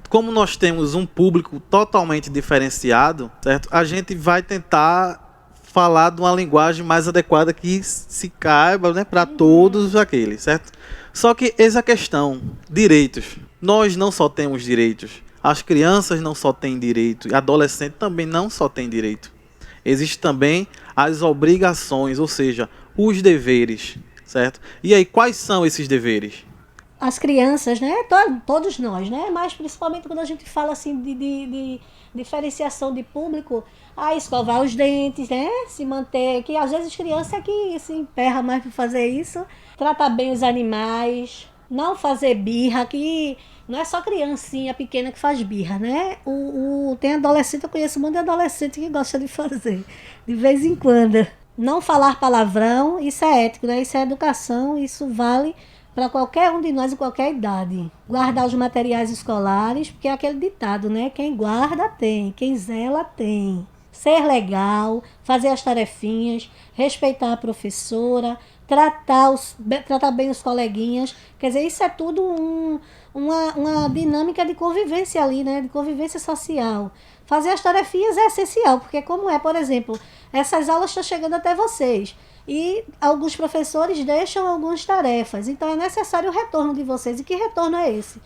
como nós temos um público totalmente diferenciado, certo? A gente vai tentar falar de uma linguagem mais adequada que se caiba, né, para todos aqueles, certo? Só que essa é a questão, direitos. Nós não só temos direitos. As crianças não só têm direito, e adolescente também não só tem direito. Existem também as obrigações, ou seja, os deveres, certo? E aí, quais são esses deveres? As crianças, né? Todos nós, né? Mas principalmente quando a gente fala assim de diferenciação de público, escovar os dentes, né? Se manter, que às vezes criança é que se emperra mais para fazer isso, tratar bem os animais, não fazer birra, que não é só criancinha pequena que faz birra, né? Tem adolescente, eu conheço um monte de adolescente que gosta de fazer, de vez em quando. Não falar palavrão, isso é ético, né? Isso é educação, isso vale para qualquer um de nós em qualquer idade. Guardar os materiais escolares, porque é aquele ditado, né? Quem guarda tem, quem zela tem. Ser legal, fazer as tarefinhas, respeitar a professora, tratar bem os coleguinhas. Quer dizer, isso é tudo uma dinâmica de convivência ali, né? De convivência social. Fazer as tarefinhas é essencial, porque como por exemplo, essas aulas estão chegando até vocês e alguns professores deixam algumas tarefas. Então é necessário o retorno de vocês. E que retorno é esse?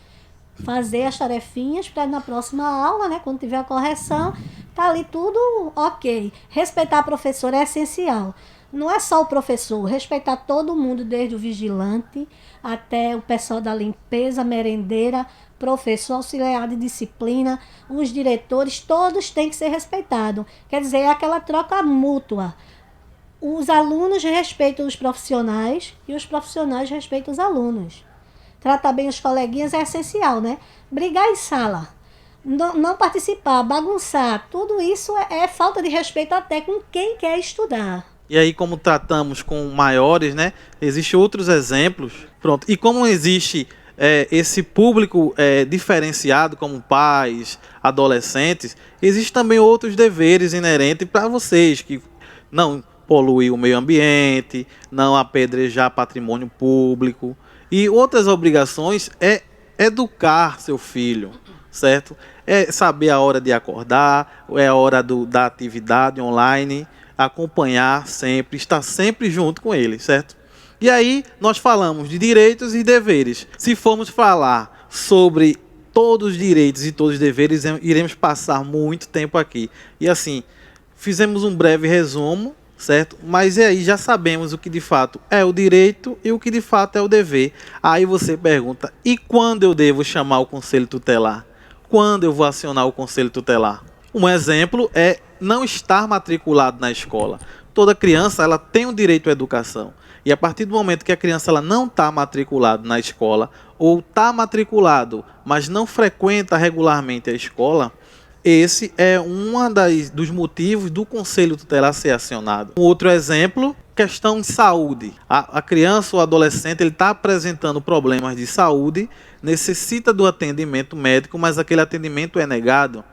Fazer as tarefinhas para na próxima aula, né, quando tiver a correção, tá ali tudo ok. Respeitar a professora é essencial. Não é só o professor, respeitar todo mundo, desde o vigilante até o pessoal da limpeza, merendeira, professor auxiliar de disciplina, os diretores, todos têm que ser respeitados. Quer dizer, é aquela troca mútua. Os alunos respeitam os profissionais e os profissionais respeitam os alunos. Tratar bem os coleguinhas é essencial, né? Brigar em sala, não participar, bagunçar, tudo isso é falta de respeito até com quem quer estudar. E aí, como tratamos com maiores, né? Existem outros exemplos. Pronto. E como existe esse público diferenciado, como pais, adolescentes, existem também outros deveres inerentes para vocês, que não poluir o meio ambiente, não apedrejar patrimônio público. E outras obrigações é educar seu filho, certo? É saber a hora de acordar, é a hora da atividade online, acompanhar sempre, estar sempre junto com ele, certo? E aí nós falamos de direitos e deveres. Se formos falar sobre todos os direitos e todos os deveres, iremos passar muito tempo aqui. E assim, fizemos um breve resumo, certo? Mas aí já sabemos o que de fato é o direito e o que de fato é o dever. Aí você pergunta, e quando eu devo chamar o conselho tutelar? Quando eu vou acionar o conselho tutelar? Um exemplo é não estar matriculado na escola. Toda criança ela tem o direito à educação. E a partir do momento que a criança ela não está matriculada na escola, ou está matriculado, mas não frequenta regularmente a escola, esse é dos motivos do conselho tutelar ser acionado. Um outro exemplo, questão de saúde. A criança ou adolescente ele está apresentando problemas de saúde, necessita do atendimento médico, mas aquele atendimento é negado.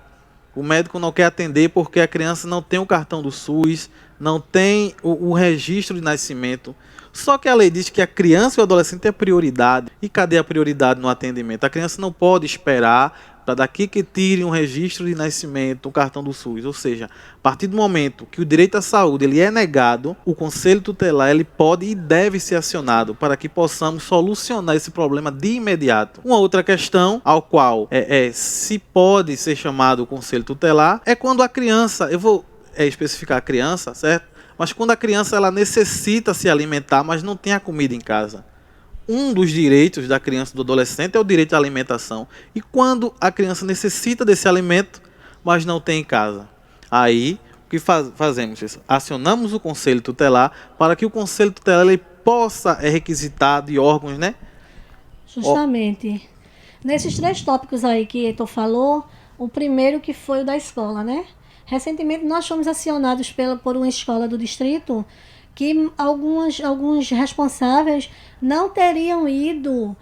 O médico não quer atender porque a criança não tem o cartão do SUS, não tem o registro de nascimento Só que a lei diz que a criança e o adolescente é prioridade. E cadê a prioridade no atendimento? A criança não pode esperar para daqui que tire um registro de nascimento, um cartão do SUS. Ou seja, a partir do momento que o direito à saúde ele é negado, o Conselho Tutelar ele pode e deve ser acionado para que possamos solucionar esse problema de imediato. Uma outra questão, ao qual se pode ser chamado o Conselho Tutelar, é quando a criança, eu vou especificar a criança, certo? Mas quando a criança ela necessita se alimentar, mas não tem a comida em casa. Um dos direitos da criança e do adolescente é o direito à alimentação. E quando a criança necessita desse alimento, mas não tem em casa, aí o que fazemos? Acionamos o Conselho Tutelar para que o Conselho Tutelar ele possa requisitar de órgãos, né? Justamente. Nesses 3 tópicos aí que Heitor falou, o primeiro que foi o da escola, né? Recentemente nós fomos acionados por uma escola do distrito que alguns responsáveis não teriam ido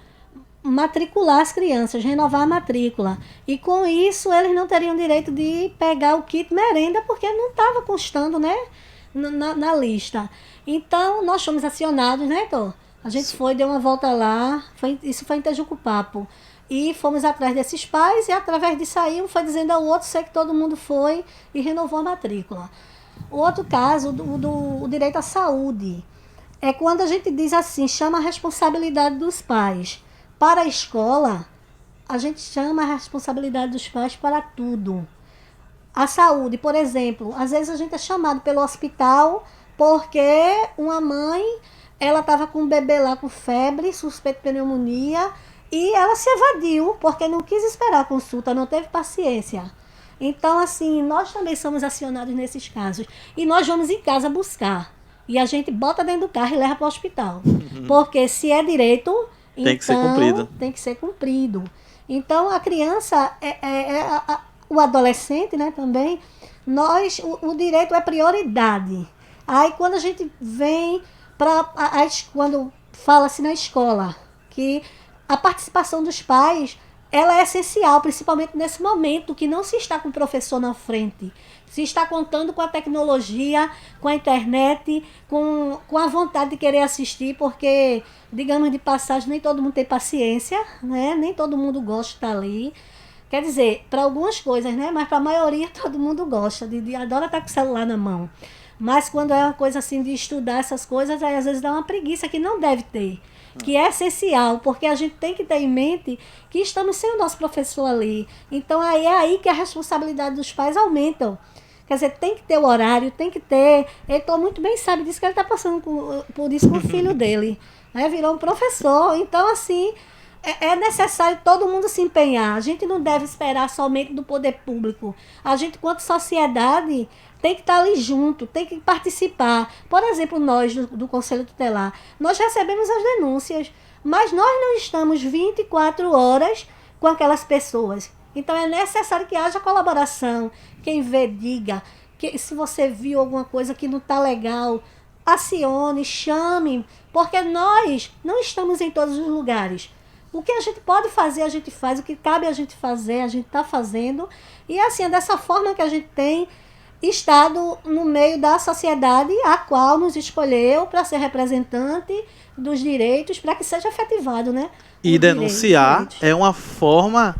matricular as crianças, renovar a matrícula. E com isso eles não teriam direito de pegar o kit merenda porque não estava constando, né, na lista. Então nós fomos acionados, né, Heitor? A gente foi, deu uma volta lá, isso foi em Tejucupapo. E fomos atrás desses pais e através disso aí um foi dizendo ao outro, sei que todo mundo foi e renovou a matrícula. O outro caso, do direito à saúde, é quando a gente diz assim, chama a responsabilidade dos pais. Para a escola, a gente chama a responsabilidade dos pais para tudo. A saúde, por exemplo, às vezes a gente é chamado pelo hospital porque uma mãe, ela estava com um bebê lá com febre, suspeito de pneumonia, e ela se evadiu, porque não quis esperar a consulta, não teve paciência. Então, assim, nós também somos acionados nesses casos. E nós vamos em casa buscar. E a gente bota dentro do carro e leva para o hospital. Porque se é direito, tem que ser cumprido. Tem que ser cumprido. Então, a criança, o adolescente, né, também, o direito é prioridade. Aí, quando a gente vem quando fala-se na escola, que a participação dos pais, ela é essencial, principalmente nesse momento que não se está com o professor na frente. Se está contando com a tecnologia, com a internet, com a vontade de querer assistir, porque, digamos de passagem, nem todo mundo tem paciência, né? Nem todo mundo gosta de estar ali. Quer dizer, para algumas coisas, né? Mas para a maioria todo mundo gosta, adora estar com o celular na mão. Mas quando é uma coisa assim de estudar essas coisas, aí às vezes dá uma preguiça que não deve ter. Que é essencial, porque a gente tem que ter em mente que estamos sem o nosso professor ali. Então é aí que a responsabilidade dos pais aumenta. Quer dizer, tem que ter o horário, tem que ter... Heitor muito bem sabe disso, que ele está passando por isso com o filho dele. Virou um professor. Então, assim, é necessário todo mundo se empenhar. A gente não deve esperar somente do poder público. A gente, quanto sociedade, tem que estar ali junto, tem que participar. Por exemplo, nós do Conselho Tutelar, nós recebemos as denúncias, mas nós não estamos 24 horas com aquelas pessoas. Então é necessário que haja colaboração. Quem vê, diga. Que se você viu alguma coisa que não está legal, acione, chame, porque nós não estamos em todos os lugares. O que a gente pode fazer, a gente faz. O que cabe a gente fazer, a gente está fazendo. E assim, é dessa forma que a gente tem estado no meio da sociedade a qual nos escolheu para ser representante dos direitos, para que seja efetivado, né? E denunciar é uma forma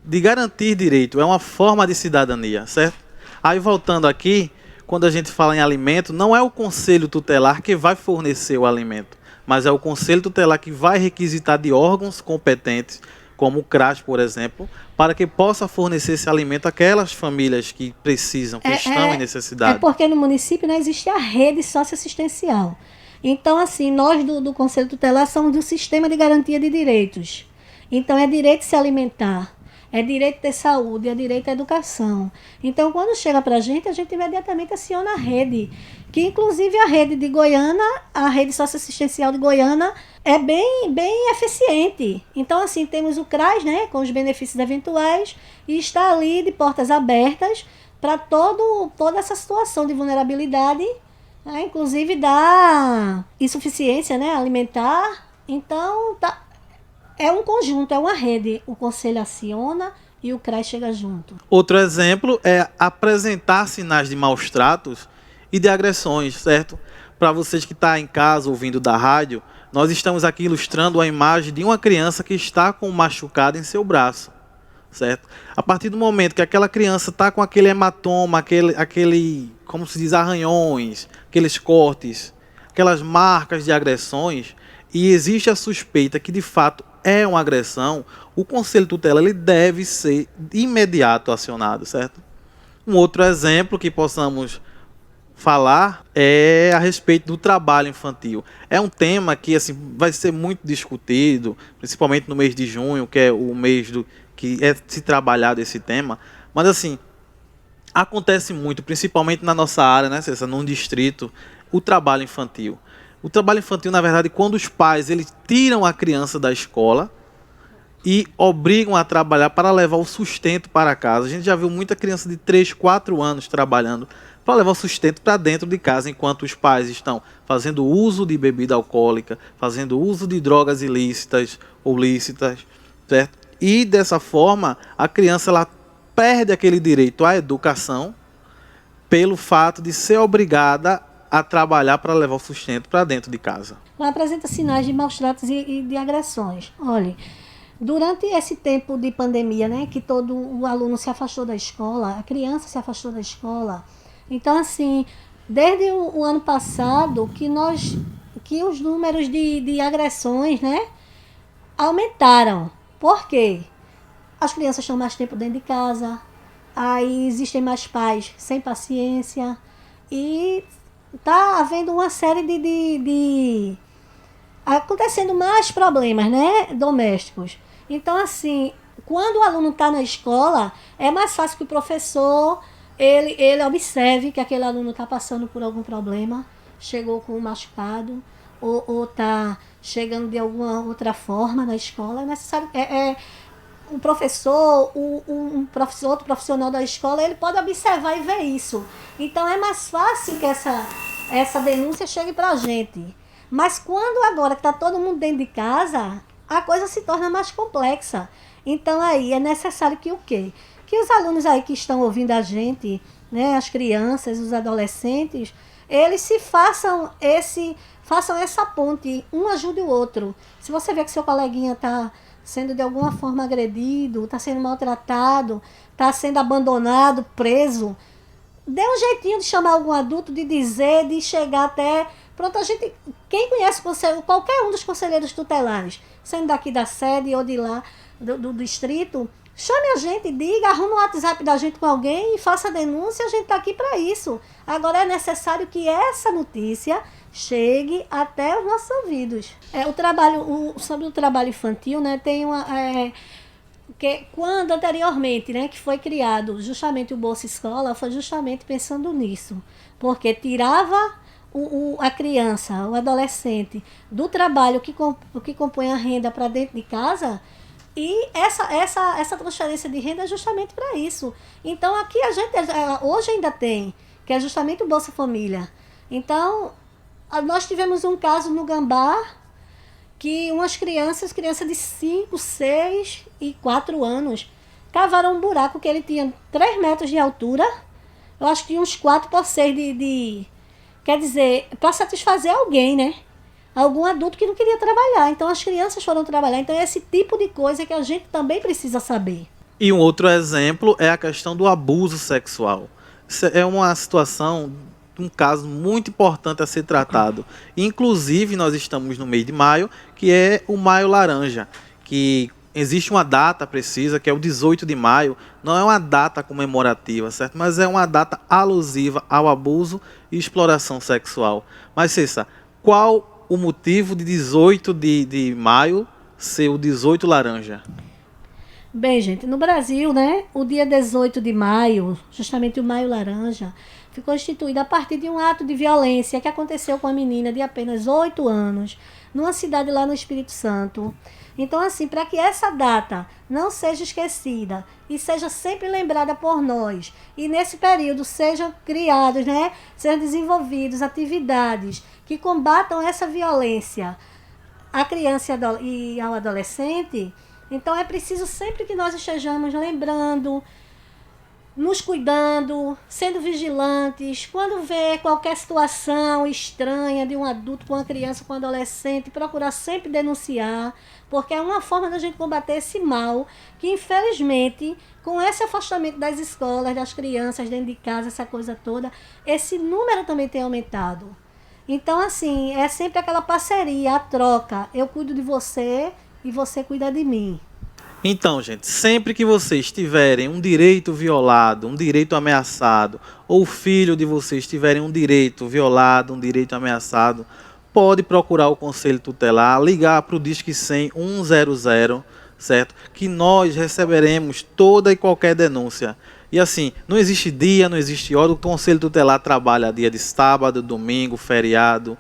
de garantir direito, é uma forma de cidadania, certo? Aí voltando aqui, quando a gente fala em alimento, não é o Conselho Tutelar que vai fornecer o alimento, mas é o Conselho Tutelar que vai requisitar de órgãos competentes, como o CRAS, por exemplo, para que possa fornecer esse alimento àquelas famílias que precisam, que estão em necessidade. É porque no município não existe a rede socioassistencial. Então, assim, nós do Conselho Tutelar somos do Sistema de Garantia de Direitos. Então, é direito de se alimentar, é direito de ter saúde, é direito à educação. Então, quando chega para a gente imediatamente aciona a rede, que inclusive a rede de Goiânia, a rede socioassistencial de Goiânia, é bem eficiente. Então, assim, temos o CRAS, né, com os benefícios eventuais, e está ali de portas abertas para toda essa situação de vulnerabilidade, né, inclusive da insuficiência, né, alimentar. Então, é um conjunto, é uma rede. O Conselho aciona e o CRAS chega junto. Outro exemplo é apresentar sinais de maus tratos e de agressões, certo? para vocês que estão em casa ouvindo da rádio, nós estamos aqui ilustrando a imagem de uma criança que está com um machucado em seu braço, certo? A partir do momento que aquela criança está com aquele hematoma, como se diz, arranhões, aqueles cortes, aquelas marcas de agressões, e existe a suspeita que de fato é uma agressão, o conselho tutelar ele deve ser de imediato acionado, certo? Um outro exemplo que possamos falar é a respeito do trabalho infantil. É um tema que assim vai ser muito discutido, principalmente no mês de junho, que é o mês que é se trabalhado esse tema. Mas assim, acontece muito, principalmente na nossa área, né, César, num distrito, o trabalho infantil. O trabalho infantil, na verdade, quando os pais eles tiram a criança da escola e obrigam a trabalhar para levar o sustento para casa. A gente já viu muita criança de 3, 4 anos trabalhando para levar o sustento para dentro de casa, enquanto os pais estão fazendo uso de bebida alcoólica, fazendo uso de drogas ilícitas ou lícitas, certo? E dessa forma, a criança ela perde aquele direito à educação pelo fato de ser obrigada a trabalhar para levar o sustento para dentro de casa. Ela apresenta sinais de maus tratos e de agressões. Olha, durante esse tempo de pandemia, né, que todo o aluno se afastou da escola, a criança se afastou da escola. Então, assim, desde o ano passado que os números de agressões, né, aumentaram. Por quê? As crianças estão mais tempo dentro de casa, aí existem mais pais sem paciência e está havendo uma série de acontecendo mais problemas, né, domésticos. Então, assim, quando o aluno está na escola, é mais fácil que o professor ele observe que aquele aluno está passando por algum problema, chegou com um machucado, ou está chegando de alguma outra forma na escola. É necessário, um professor, outro profissional da escola, ele pode observar e ver isso. Então é mais fácil que essa denúncia chegue para a gente. Mas quando agora que está todo mundo dentro de casa, a coisa se torna mais complexa. Então aí é necessário que o quê? Que os alunos aí que estão ouvindo a gente, né, as crianças, os adolescentes, eles façam essa ponte, um ajude o outro. Se você vê que seu coleguinha está sendo de alguma forma agredido, está sendo maltratado, está sendo abandonado, preso, dê um jeitinho de chamar algum adulto, de dizer, de chegar até... Pronto, quem conhece qualquer um dos conselheiros tutelares, sendo daqui da sede ou de lá, do distrito, chame a gente, diga, arrume o WhatsApp da gente com alguém e faça a denúncia, a gente está aqui para isso. Agora é necessário que essa notícia chegue até os nossos ouvidos. Sobre o trabalho infantil, né, tem uma... que quando anteriormente, né, que foi criado justamente o Bolsa Escola, foi justamente pensando nisso, porque tirava a criança, o adolescente, do trabalho que compõe a renda para dentro de casa, e essa transferência de renda é justamente para isso. Então aqui a gente hoje ainda tem, que é justamente o Bolsa Família. Então nós tivemos um caso no Gambá, que umas crianças de 5, 6 e 4 anos cavaram um buraco que ele tinha 3 metros de altura, eu acho que uns 4 por 6 quer dizer, para satisfazer alguém, né? Algum adulto que não queria trabalhar. Então as crianças foram trabalhar. Então é esse tipo de coisa que a gente também precisa saber. E um outro exemplo é a questão do abuso sexual. Isso é uma situação, um caso muito importante a ser tratado. Inclusive, nós estamos no mês de maio, que é o Maio Laranja, que existe uma data precisa, que é o 18 de maio. Não é uma data comemorativa, certo? Mas é uma data alusiva ao abuso e exploração sexual. Mas, Cessa, qual o motivo de 18 de maio ser o 18 laranja? Bem, gente, no Brasil, né, o dia 18 de maio, justamente o Maio Laranja, ficou instituído a partir de um ato de violência que aconteceu com uma menina de apenas 8 anos, numa cidade lá no Espírito Santo. Então, assim, para que essa data não seja esquecida e seja sempre lembrada por nós, e nesse período sejam criados, né, sejam desenvolvidos atividades que combatam essa violência à criança e ao adolescente, então é preciso sempre que nós estejamos lembrando, nos cuidando, sendo vigilantes, quando vê qualquer situação estranha de um adulto com uma criança, com um adolescente, procurar sempre denunciar, porque é uma forma da gente combater esse mal, que infelizmente, com esse afastamento das escolas, das crianças dentro de casa, essa coisa toda, esse número também tem aumentado. Então, assim, é sempre aquela parceria, a troca. Eu cuido de você e você cuida de mim. Então, gente, sempre que vocês tiverem um direito violado, um direito ameaçado, ou o filho de vocês tiverem um direito violado, um direito ameaçado, pode procurar o Conselho Tutelar, ligar para o Disque 100 100, certo? Que nós receberemos toda e qualquer denúncia. E assim, não existe dia, não existe hora, o Conselho Tutelar trabalha dia de sábado, domingo, feriado,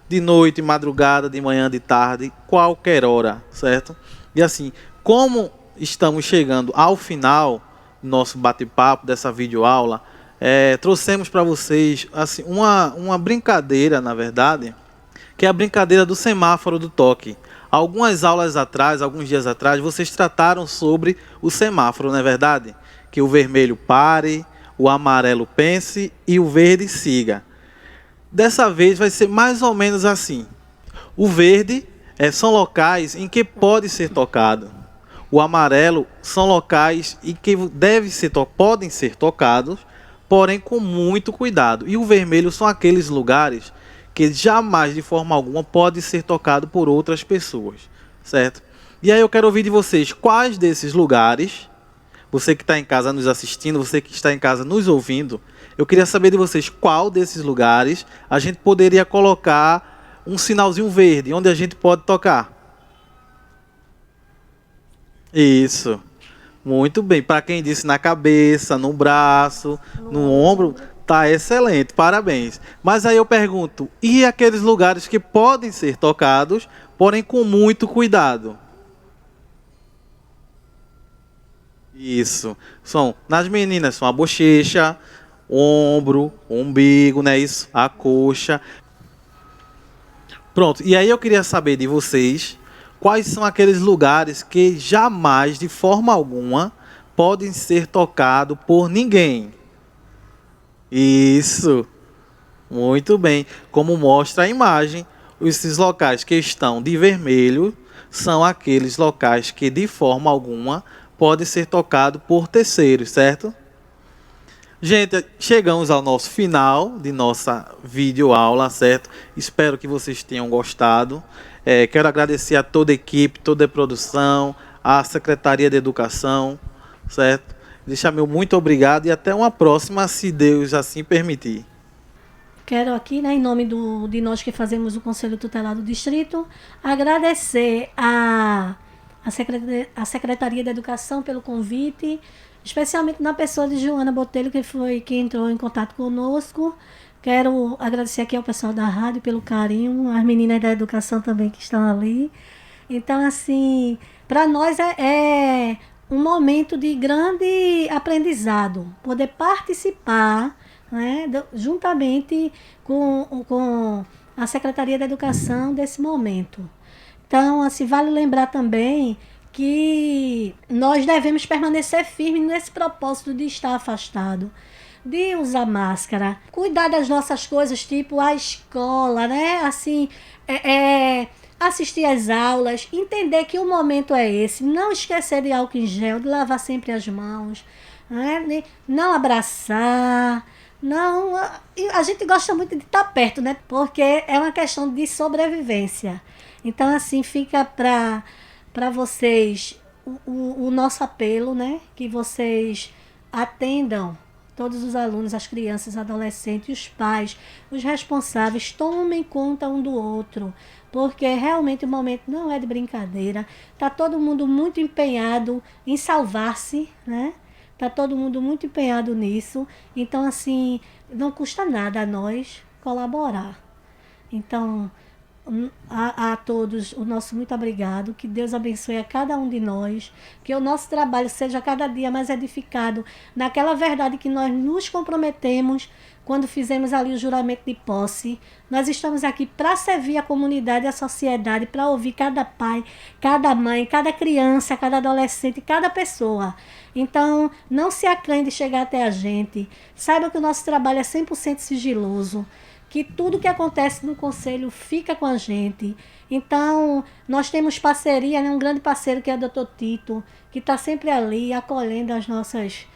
de noite, madrugada, de manhã, de tarde, qualquer hora, certo? E assim, como estamos chegando ao final do nosso bate-papo, dessa videoaula, trouxemos para vocês assim, uma brincadeira, na verdade, que é a brincadeira do semáforo do toque. Algumas aulas atrás, alguns dias atrás, vocês trataram sobre o semáforo, não é verdade? Que o vermelho pare, o amarelo pense e o verde siga. Dessa vez vai ser mais ou menos assim. O verde são locais em que pode ser tocado. O amarelo são locais em que podem ser tocados, porém com muito cuidado. E o vermelho são aqueles lugares que jamais, de forma alguma, pode ser tocado por outras pessoas, certo? E aí eu quero ouvir de vocês quais desses lugares, você que está em casa nos assistindo, você que está em casa nos ouvindo, eu queria saber de vocês qual desses lugares a gente poderia colocar um sinalzinho verde, onde a gente pode tocar. Isso. Muito bem. Para quem disse na cabeça, no braço, no ombro, tá excelente. Parabéns. Mas aí eu pergunto, e aqueles lugares que podem ser tocados, porém com muito cuidado? Isso. São, nas meninas, são a bochecha, ombro, umbigo, né? Isso, a coxa. Pronto. E aí eu queria saber de vocês quais são aqueles lugares que jamais, de forma alguma, podem ser tocados por ninguém. Isso. Muito bem. Como mostra a imagem, esses locais que estão de vermelho são aqueles locais que, de forma alguma, podem ser tocados por terceiros, certo? Gente, chegamos ao nosso final de nossa videoaula, certo? Espero que vocês tenham gostado. Quero agradecer a toda a equipe, toda a produção, a Secretaria de Educação, certo? Deixar meu muito obrigado e até uma próxima, se Deus assim permitir. Quero aqui, né, em nome de nós que fazemos o Conselho Tutelar do Distrito, agradecer a Secretaria de Educação pelo convite, especialmente na pessoa de Joana Botelho, que entrou em contato conosco. Quero agradecer aqui ao pessoal da rádio pelo carinho, as meninas da educação também que estão ali. Então, assim, para nós é um momento de grande aprendizado, poder participar, né, juntamente com a Secretaria da Educação desse momento. Então, assim, vale lembrar também que nós devemos permanecer firmes nesse propósito de estar afastado, de usar máscara, cuidar das nossas coisas, tipo a escola, né? Assim, assistir às aulas, entender que o momento é esse, não esquecer de álcool em gel, de lavar sempre as mãos, né? Não abraçar, não... A gente gosta muito de estar perto, né? Porque é uma questão de sobrevivência. Então, assim, fica para vocês o nosso apelo, né? Que vocês atendam todos os alunos, as crianças, os adolescentes, os pais, os responsáveis, tomem conta um do outro, porque realmente o momento não é de brincadeira. Está todo mundo muito empenhado em salvar-se, né? Está todo mundo muito empenhado nisso. Então, assim, não custa nada a nós colaborar. Então, a todos o nosso muito obrigado, que Deus abençoe a cada um de nós, que o nosso trabalho seja cada dia mais edificado naquela verdade que nós nos comprometemos quando fizemos ali o juramento de posse. Nós estamos aqui para servir a comunidade e a sociedade, para ouvir cada pai, cada mãe, cada criança, cada adolescente, cada pessoa. Então, não se acanhe de chegar até a gente. Saiba que o nosso trabalho é 100% sigiloso, que tudo que acontece no Conselho fica com a gente. Então, nós temos parceria, né? Um grande parceiro que é o Dr. Tito, que está sempre ali acolhendo as nossas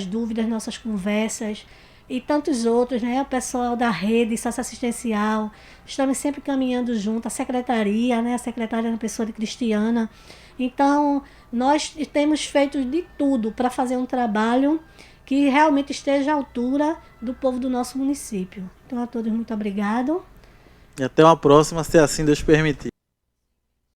dúvidas, nossas conversas, e tantos outros, né? O pessoal da rede socioassistencial, estamos sempre caminhando junto, a secretaria, né? A secretária é uma pessoa de Cristiana. Então, nós temos feito de tudo para fazer um trabalho que realmente esteja à altura do povo do nosso município. Então, a todos, muito obrigado. E até uma próxima, se assim Deus permitir.